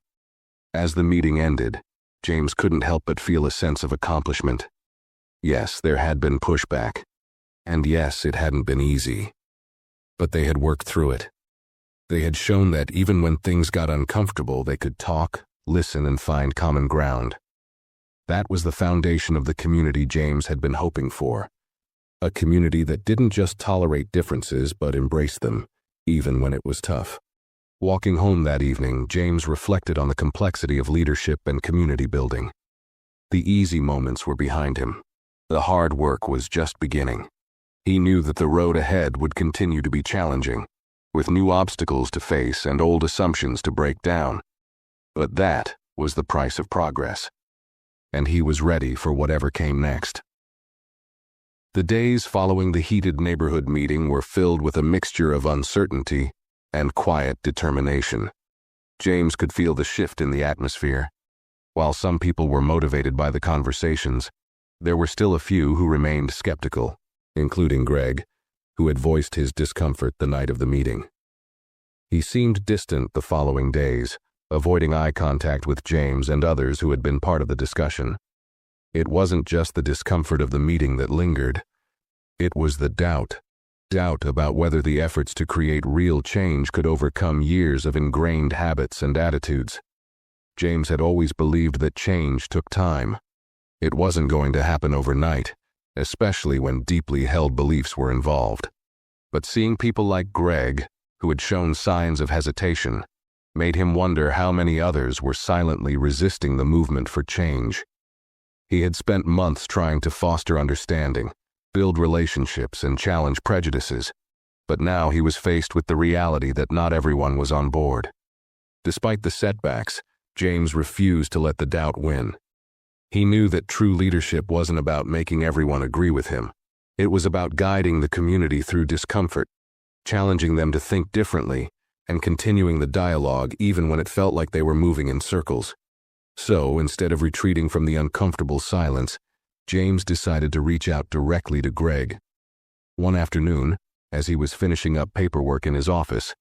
As the meeting ended, James couldn't help but feel a sense of accomplishment. Yes, there had been pushback. And yes, it hadn't been easy. But they had worked through it. They had shown that even when things got uncomfortable, they could talk, listen, and find common ground. That was the foundation of the community James had been hoping for. A community that didn't just tolerate differences but embraced them, even when it was tough. Walking home that evening, James reflected on the complexity of leadership and community building. The easy moments were behind him. The hard work was just beginning. He knew that the road ahead would continue to be challenging, with new obstacles to face and old assumptions to break down. But that was the price of progress. And he was ready for whatever came next. The days following the heated neighborhood meeting were filled with a mixture of uncertainty and quiet determination. James could feel the shift in the atmosphere. While some people were motivated by the conversations, there were still a few who remained skeptical, including Greg, who had voiced his discomfort the night of the meeting. He seemed distant the following days, avoiding eye contact with James and others who had been part of the discussion. It wasn't just the discomfort of the meeting that lingered. It was the doubt about whether the efforts to create real change could overcome years of ingrained habits and attitudes. James had always believed that change took time. It wasn't going to happen overnight, especially when deeply held beliefs were involved. But seeing people like Greg, who had shown signs of hesitation, made him wonder how many others were silently resisting the movement for change. He had spent months trying to foster understanding, build relationships, and challenge prejudices, but now he was faced with the reality that not everyone was on board. Despite the setbacks, James refused to let the doubt win. He knew that true leadership wasn't about making everyone agree with him. It was about guiding the community through discomfort, challenging them to think differently, and continuing the dialogue even when it felt like they were moving in circles. So, instead of retreating from the uncomfortable silence, James decided to reach out directly to Greg. One afternoon, as he was finishing up paperwork in his office,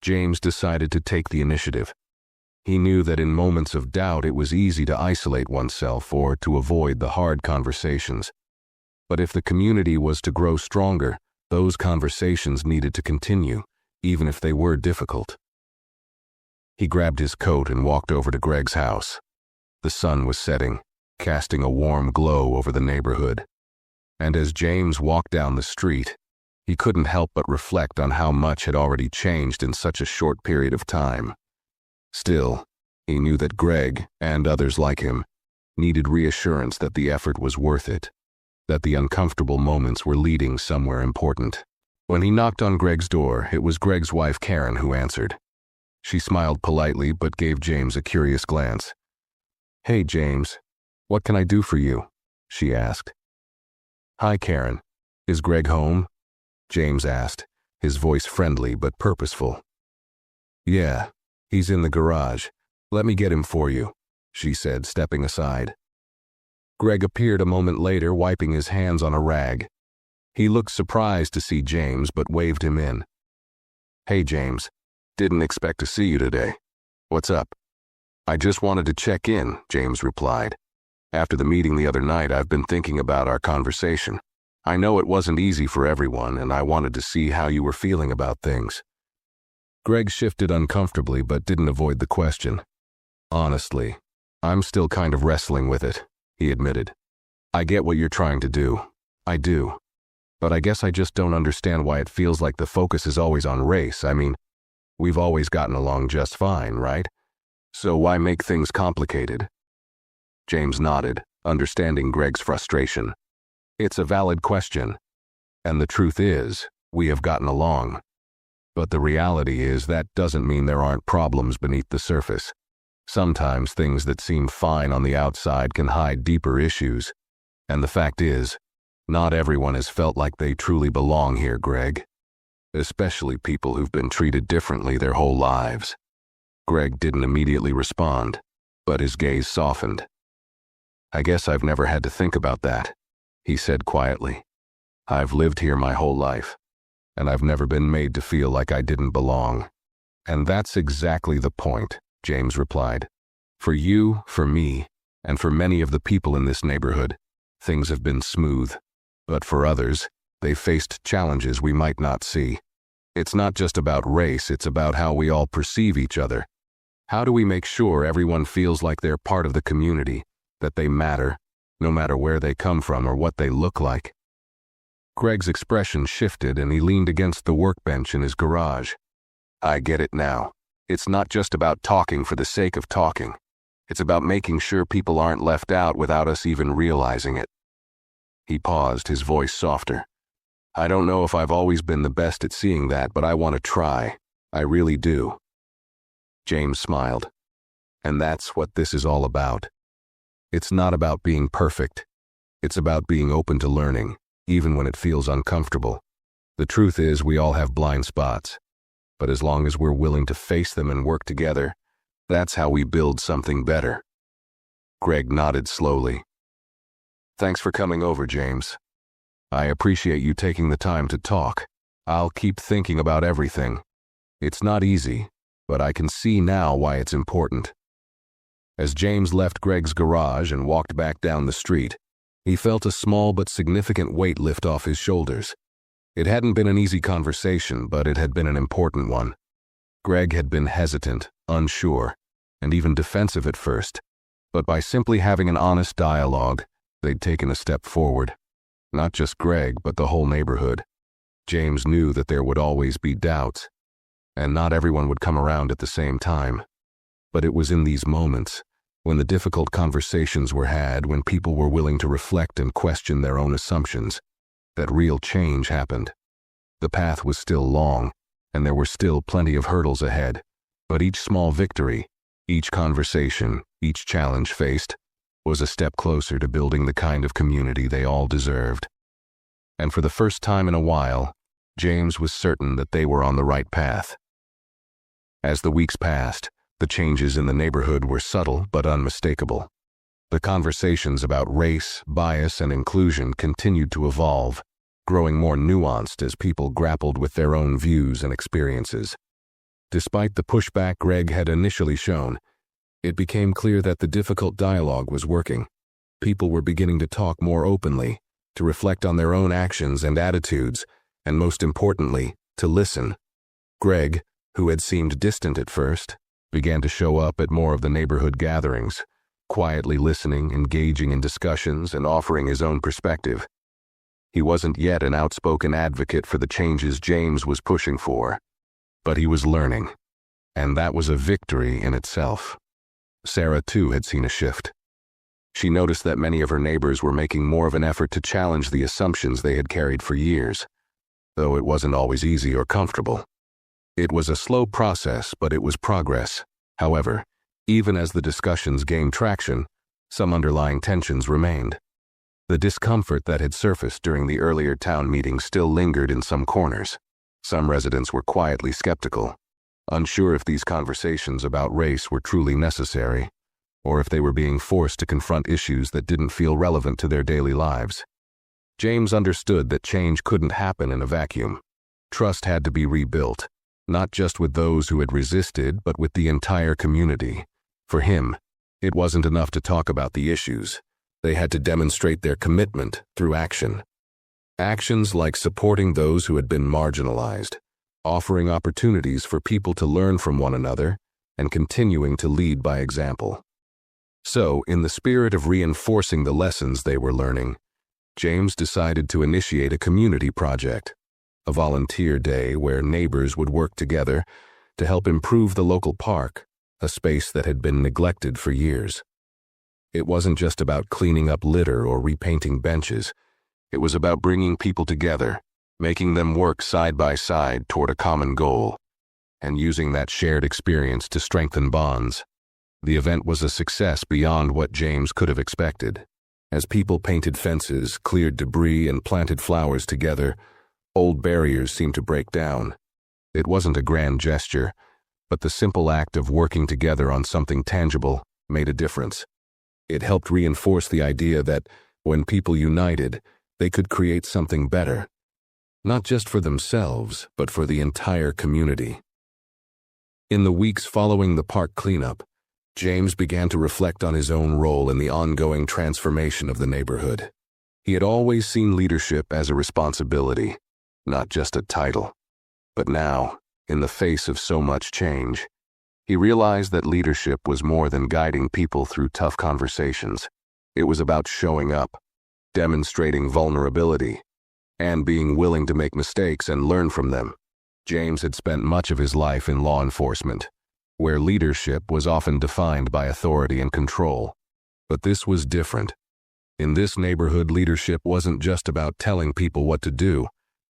James decided to take the initiative. He knew that in moments of doubt it was easy to isolate oneself or to avoid the hard conversations. But if the community was to grow stronger, those conversations needed to continue, even if they were difficult. He grabbed his coat and walked over to Greg's house. The sun was setting, casting a warm glow over the neighborhood. And as James walked down the street, he couldn't help but reflect on how much had already changed in such a short period of time. Still, he knew that Greg, and others like him, needed reassurance that the effort was worth it, that the uncomfortable moments were leading somewhere important. When he knocked on Greg's door, it was Greg's wife Karen who answered. She smiled politely but gave James a curious glance. "Hey, James, what can I do for you?" she asked. "Hi, Karen. Is Greg home?" James asked, his voice friendly but purposeful. "Yeah, he's in the garage. Let me get him for you," she said, stepping aside. Greg appeared a moment later, wiping his hands on a rag. He looked surprised to see James but waved him in. "Hey, James. Didn't expect to see you today. What's up?" "I just wanted to check in," James replied. "After the meeting the other night, I've been thinking about our conversation. I know it wasn't easy for everyone, and I wanted to see how you were feeling about things." Greg shifted uncomfortably but didn't avoid the question. "Honestly, I'm still kind of wrestling with it," he admitted. "I get what you're trying to do. I do. But I guess I just don't understand why it feels like the focus is always on race. I mean, we've always gotten along just fine, right? So why make things complicated?" James nodded, understanding Greg's frustration. It's a valid question, and the truth is, we have gotten along. But the reality is that doesn't mean there aren't problems beneath the surface. Sometimes things that seem fine on the outside can hide deeper issues. And the fact is, not everyone has felt like they truly belong here, Greg. Especially people who've been treated differently their whole lives. Greg didn't immediately respond, but his gaze softened. "I guess I've never had to think about that," he said quietly. "I've lived here my whole life, and I've never been made to feel like I didn't belong." "And that's exactly the point," James replied. "For you, for me, and for many of the people in this neighborhood, things have been smooth. But for others, they've faced challenges we might not see. It's not just about race, it's about how we all perceive each other. How do we make sure everyone feels like they're part of the community, that they matter, no matter where they come from or what they look like?" Greg's expression shifted and he leaned against the workbench in his garage. "I get it now. It's not just about talking for the sake of talking. It's about making sure people aren't left out without us even realizing it." He paused, his voice softer. "I don't know if I've always been the best at seeing that, but I want to try. I really do." James smiled. "And that's what this is all about. It's not about being perfect. It's about being open to learning, even when it feels uncomfortable. The truth is, we all have blind spots. But as long as we're willing to face them and work together, that's how we build something better." Greg nodded slowly. "Thanks for coming over, James. I appreciate you taking the time to talk. I'll keep thinking about everything. It's not easy, but I can see now why it's important." As James left Greg's garage and walked back down the street, he felt a small but significant weight lift off his shoulders. It hadn't been an easy conversation, but it had been an important one. Greg had been hesitant, unsure, and even defensive at first, but by simply having an honest dialogue, they'd taken a step forward. Not just Greg, but the whole neighborhood. James knew that there would always be doubts, and not everyone would come around at the same time. But it was in these moments, when the difficult conversations were had, when people were willing to reflect and question their own assumptions, that real change happened. The path was still long, and there were still plenty of hurdles ahead, but each small victory, each conversation, each challenge faced, was a step closer to building the kind of community they all deserved. And for the first time in a while, James was certain that they were on the right path. As the weeks passed, the changes in the neighborhood were subtle but unmistakable. The conversations about race, bias, and inclusion continued to evolve, growing more nuanced as people grappled with their own views and experiences. Despite the pushback Greg had initially shown, it became clear that the difficult dialogue was working. People were beginning to talk more openly, to reflect on their own actions and attitudes, and most importantly, to listen. Greg, who had seemed distant at first, began to show up at more of the neighborhood gatherings, quietly listening, engaging in discussions, and offering his own perspective. He wasn't yet an outspoken advocate for the changes James was pushing for, but he was learning, and that was a victory in itself. Sarah, too, had seen a shift. She noticed that many of her neighbors were making more of an effort to challenge the assumptions they had carried for years, though it wasn't always easy or comfortable. It was a slow process, but it was progress. However, even as the discussions gained traction, some underlying tensions remained. The discomfort that had surfaced during the earlier town meetings still lingered in some corners. Some residents were quietly skeptical, unsure if these conversations about race were truly necessary, or if they were being forced to confront issues that didn't feel relevant to their daily lives. James understood that change couldn't happen in a vacuum. Trust had to be rebuilt, not just with those who had resisted, but with the entire community. For him, it wasn't enough to talk about the issues. They had to demonstrate their commitment through action. Actions like supporting those who had been marginalized, offering opportunities for people to learn from one another, and continuing to lead by example. So, in the spirit of reinforcing the lessons they were learning, James decided to initiate a community project, a volunteer day where neighbors would work together to help improve the local park, a space that had been neglected for years. It wasn't just about cleaning up litter or repainting benches. It was about bringing people together, making them work side by side toward a common goal, and using that shared experience to strengthen bonds. The event was a success beyond what James could have expected. As people painted fences, cleared debris, and planted flowers together, old barriers seemed to break down. It wasn't a grand gesture, but the simple act of working together on something tangible made a difference. It helped reinforce the idea that when people united, they could create something better, not just for themselves, but for the entire community. In the weeks following the park cleanup, James began to reflect on his own role in the ongoing transformation of the neighborhood. He had always seen leadership as a responsibility, not just a title. But now, in the face of so much change, he realized that leadership was more than guiding people through tough conversations. It was about showing up, demonstrating vulnerability, and being willing to make mistakes and learn from them. James had spent much of his life in law enforcement, where leadership was often defined by authority and control. But this was different. In this neighborhood, leadership wasn't just about telling people what to do.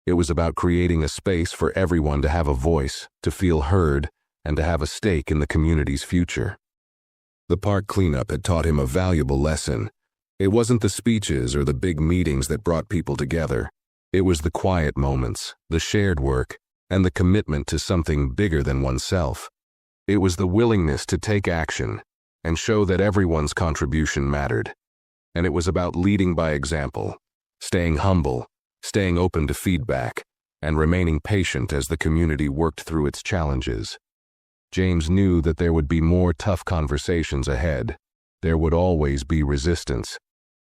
It was about creating a space for everyone to have a voice, to feel heard, and to have a stake in the community's future. The park cleanup had taught him a valuable lesson. It wasn't the speeches or the big meetings that brought people together. It was the quiet moments, the shared work, and the commitment to something bigger than oneself. It was the willingness to take action and show that everyone's contribution mattered. And it was about leading by example, staying humble, staying open to feedback, and remaining patient as the community worked through its challenges. James knew that there would be more tough conversations ahead. There would always be resistance,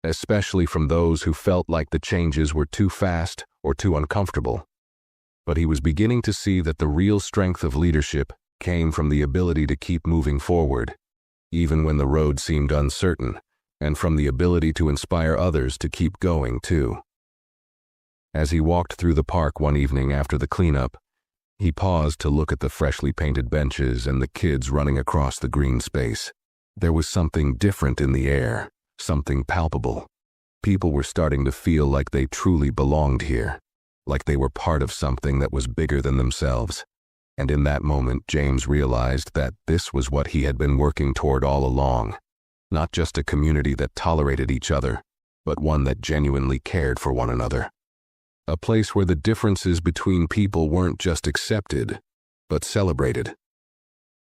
especially from those who felt like the changes were too fast or too uncomfortable. But he was beginning to see that the real strength of leadership came from the ability to keep moving forward, even when the road seemed uncertain, and from the ability to inspire others to keep going too. As he walked through the park one evening after the cleanup, he paused to look at the freshly painted benches and the kids running across the green space. There was something different in the air, something palpable. People were starting to feel like they truly belonged here, like they were part of something that was bigger than themselves. And in that moment, James realized that this was what he had been working toward all along. Not just a community that tolerated each other, but one that genuinely cared for one another. A place where the differences between people weren't just accepted, but celebrated.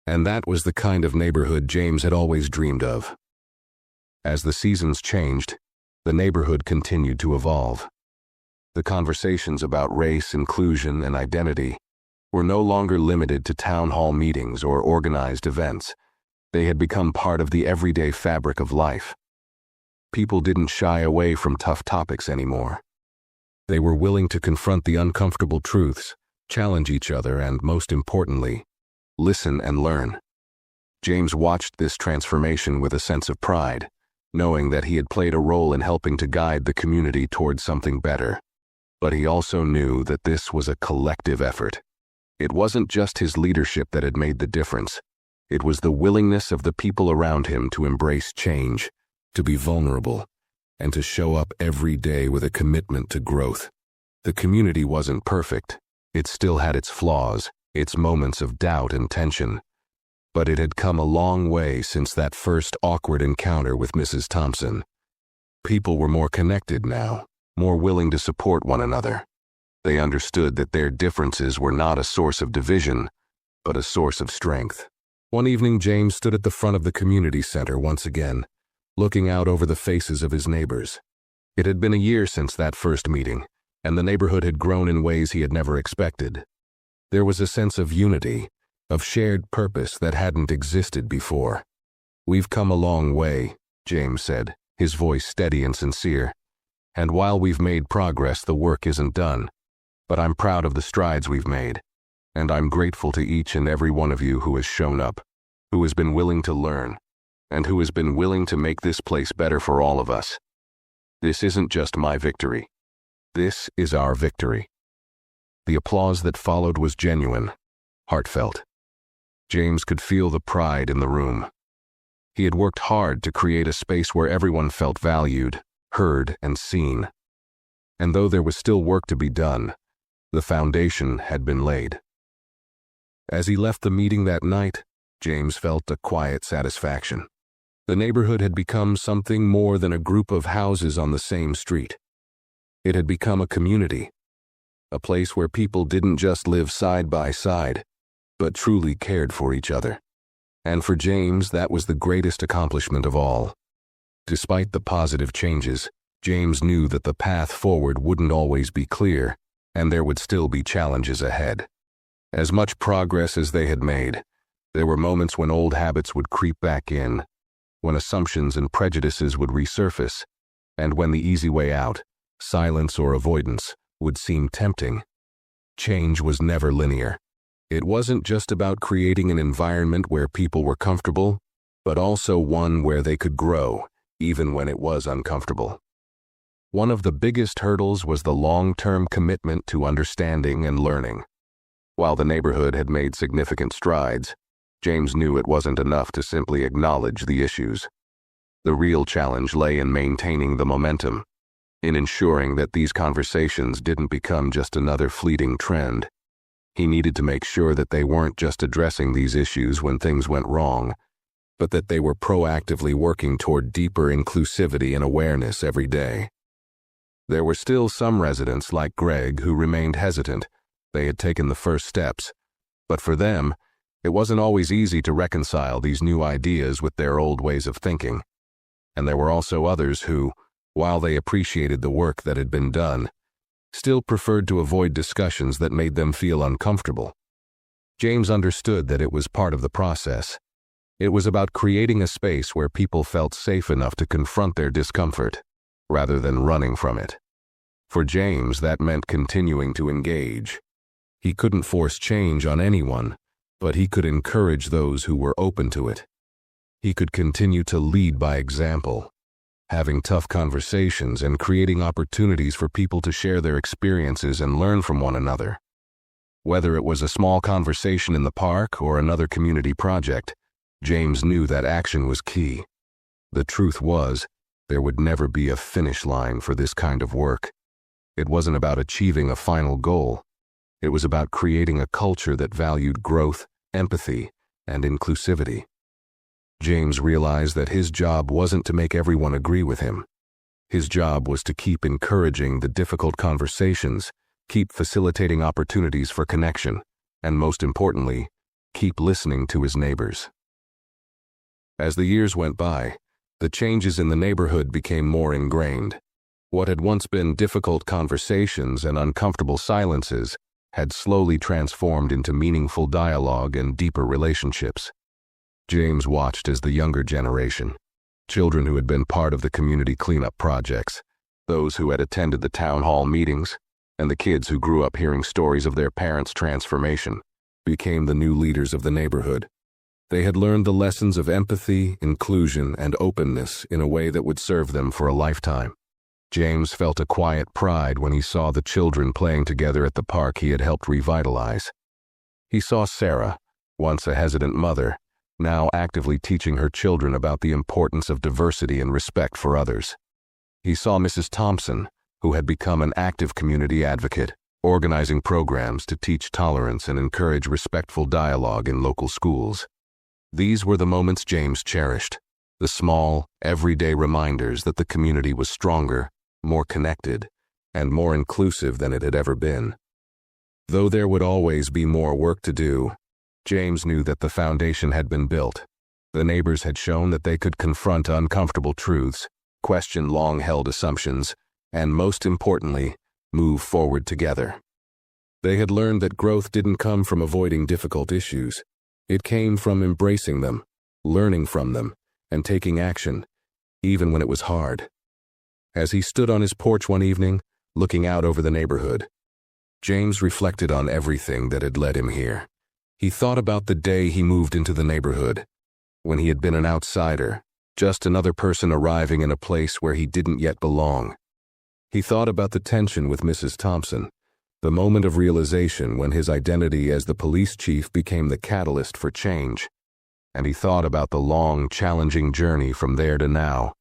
And that was the kind of neighborhood James had always dreamed of. As the seasons changed, the neighborhood continued to evolve. The conversations about race, inclusion, and identity were no longer limited to town hall meetings or organized events. They had become part of the everyday fabric of life. People didn't shy away from tough topics anymore. They were willing to confront the uncomfortable truths, challenge each other, and, most importantly, listen and learn. James watched this transformation with a sense of pride, knowing that he had played a role in helping to guide the community towards something better. But he also knew that this was a collective effort. It wasn't just his leadership that had made the difference. It was the willingness of the people around him to embrace change, to be vulnerable, and to show up every day with a commitment to growth. The community wasn't perfect. It still had its flaws, its moments of doubt and tension. But it had come a long way since that first awkward encounter with Mrs. Thompson. People were more connected now, more willing to support one another. They understood that their differences were not a source of division, but a source of strength. One evening, James stood at the front of the community center once again, looking out over the faces of his neighbors. It had been a year since that first meeting, and the neighborhood had grown in ways he had never expected. There was a sense of unity, of shared purpose that hadn't existed before. "We've come a long way," James said, his voice steady and sincere. "And while we've made progress, the work isn't done. But I'm proud of the strides we've made, and I'm grateful to each and every one of you who has shown up, who has been willing to learn, and who has been willing to make this place better for all of us. This isn't just my victory. This is our victory." The applause that followed was genuine, heartfelt. James could feel the pride in the room. He had worked hard to create a space where everyone felt valued, heard, and seen. And though there was still work to be done, the foundation had been laid. As he left the meeting that night, James felt a quiet satisfaction. The neighborhood had become something more than a group of houses on the same street. It had become a community, a place where people didn't just live side by side, but truly cared for each other. And for James, that was the greatest accomplishment of all. Despite the positive changes, James knew that the path forward wouldn't always be clear, and there would still be challenges ahead. As much progress as they had made, there were moments when old habits would creep back in, when assumptions and prejudices would resurface, and when the easy way out, silence or avoidance, would seem tempting. Change was never linear. It wasn't just about creating an environment where people were comfortable, but also one where they could grow, even when it was uncomfortable. One of the biggest hurdles was the long-term commitment to understanding and learning. While the neighborhood had made significant strides, James knew it wasn't enough to simply acknowledge the issues. The real challenge lay in maintaining the momentum, in ensuring that these conversations didn't become just another fleeting trend. He needed to make sure that they weren't just addressing these issues when things went wrong, but that they were proactively working toward deeper inclusivity and awareness every day. There were still some residents like Greg who remained hesitant. They had taken the first steps, but for them, it wasn't always easy to reconcile these new ideas with their old ways of thinking. And there were also others who, while they appreciated the work that had been done, still preferred to avoid discussions that made them feel uncomfortable. James understood that it was part of the process. It was about creating a space where people felt safe enough to confront their discomfort, rather than running from it. For James, that meant continuing to engage. He couldn't force change on anyone, but he could encourage those who were open to it. He could continue to lead by example, having tough conversations and creating opportunities for people to share their experiences and learn from one another. Whether it was a small conversation in the park or another community project, James knew that action was key. The truth was, there would never be a finish line for this kind of work. It wasn't about achieving a final goal. It was about creating a culture that valued growth, empathy, and inclusivity. James realized that his job wasn't to make everyone agree with him. His job was to keep encouraging the difficult conversations, keep facilitating opportunities for connection, and most importantly, keep listening to his neighbors. As the years went by, the changes in the neighborhood became more ingrained. What had once been difficult conversations and uncomfortable silences had slowly transformed into meaningful dialogue and deeper relationships. James watched as the younger generation, children who had been part of the community cleanup projects, those who had attended the town hall meetings, and the kids who grew up hearing stories of their parents' transformation, became the new leaders of the neighborhood. They had learned the lessons of empathy, inclusion, and openness in a way that would serve them for a lifetime. James felt a quiet pride when he saw the children playing together at the park he had helped revitalize. He saw Sarah, once a hesitant mother, now actively teaching her children about the importance of diversity and respect for others. He saw Mrs. Thompson, who had become an active community advocate, organizing programs to teach tolerance and encourage respectful dialogue in local schools. These were the moments James cherished, the small, everyday reminders that the community was stronger, more connected, and more inclusive than it had ever been. Though there would always be more work to do, James knew that the foundation had been built. The neighbors had shown that they could confront uncomfortable truths, question long-held assumptions, and most importantly, move forward together. They had learned that growth didn't come from avoiding difficult issues. It came from embracing them, learning from them, and taking action, even when it was hard. As he stood on his porch one evening, looking out over the neighborhood, James reflected on everything that had led him here. He thought about the day he moved into the neighborhood, when he had been an outsider, just another person arriving in a place where he didn't yet belong. He thought about the tension with Mrs. Thompson, the moment of realization when his identity as the police chief became the catalyst for change. And he thought about the long, challenging journey from there to now,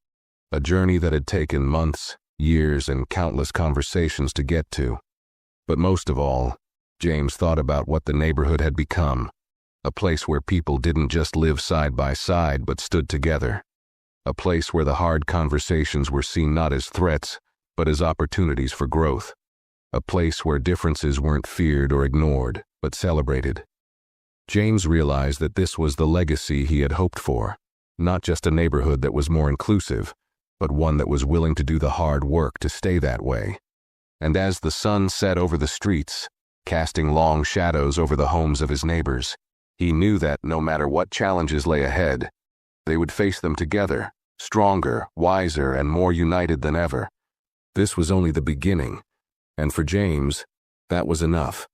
a journey that had taken months, years, and countless conversations to get to. But most of all, James thought about what the neighborhood had become, a place where people didn't just live side by side but stood together, a place where the hard conversations were seen not as threats, but as opportunities for growth. A place where differences weren't feared or ignored, but celebrated. James realized that this was the legacy he had hoped for, not just a neighborhood that was more inclusive, but one that was willing to do the hard work to stay that way. And as the sun set over the streets, casting long shadows over the homes of his neighbors, he knew that no matter what challenges lay ahead, they would face them together, stronger, wiser, and more united than ever. This was only the beginning. And for James, that was enough.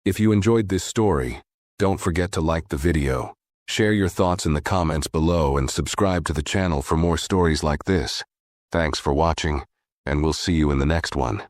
If you enjoyed this story, don't forget to like the video, share your thoughts in the comments below, and subscribe to the channel for more stories like this. Thanks for watching, and we'll see you in the next one.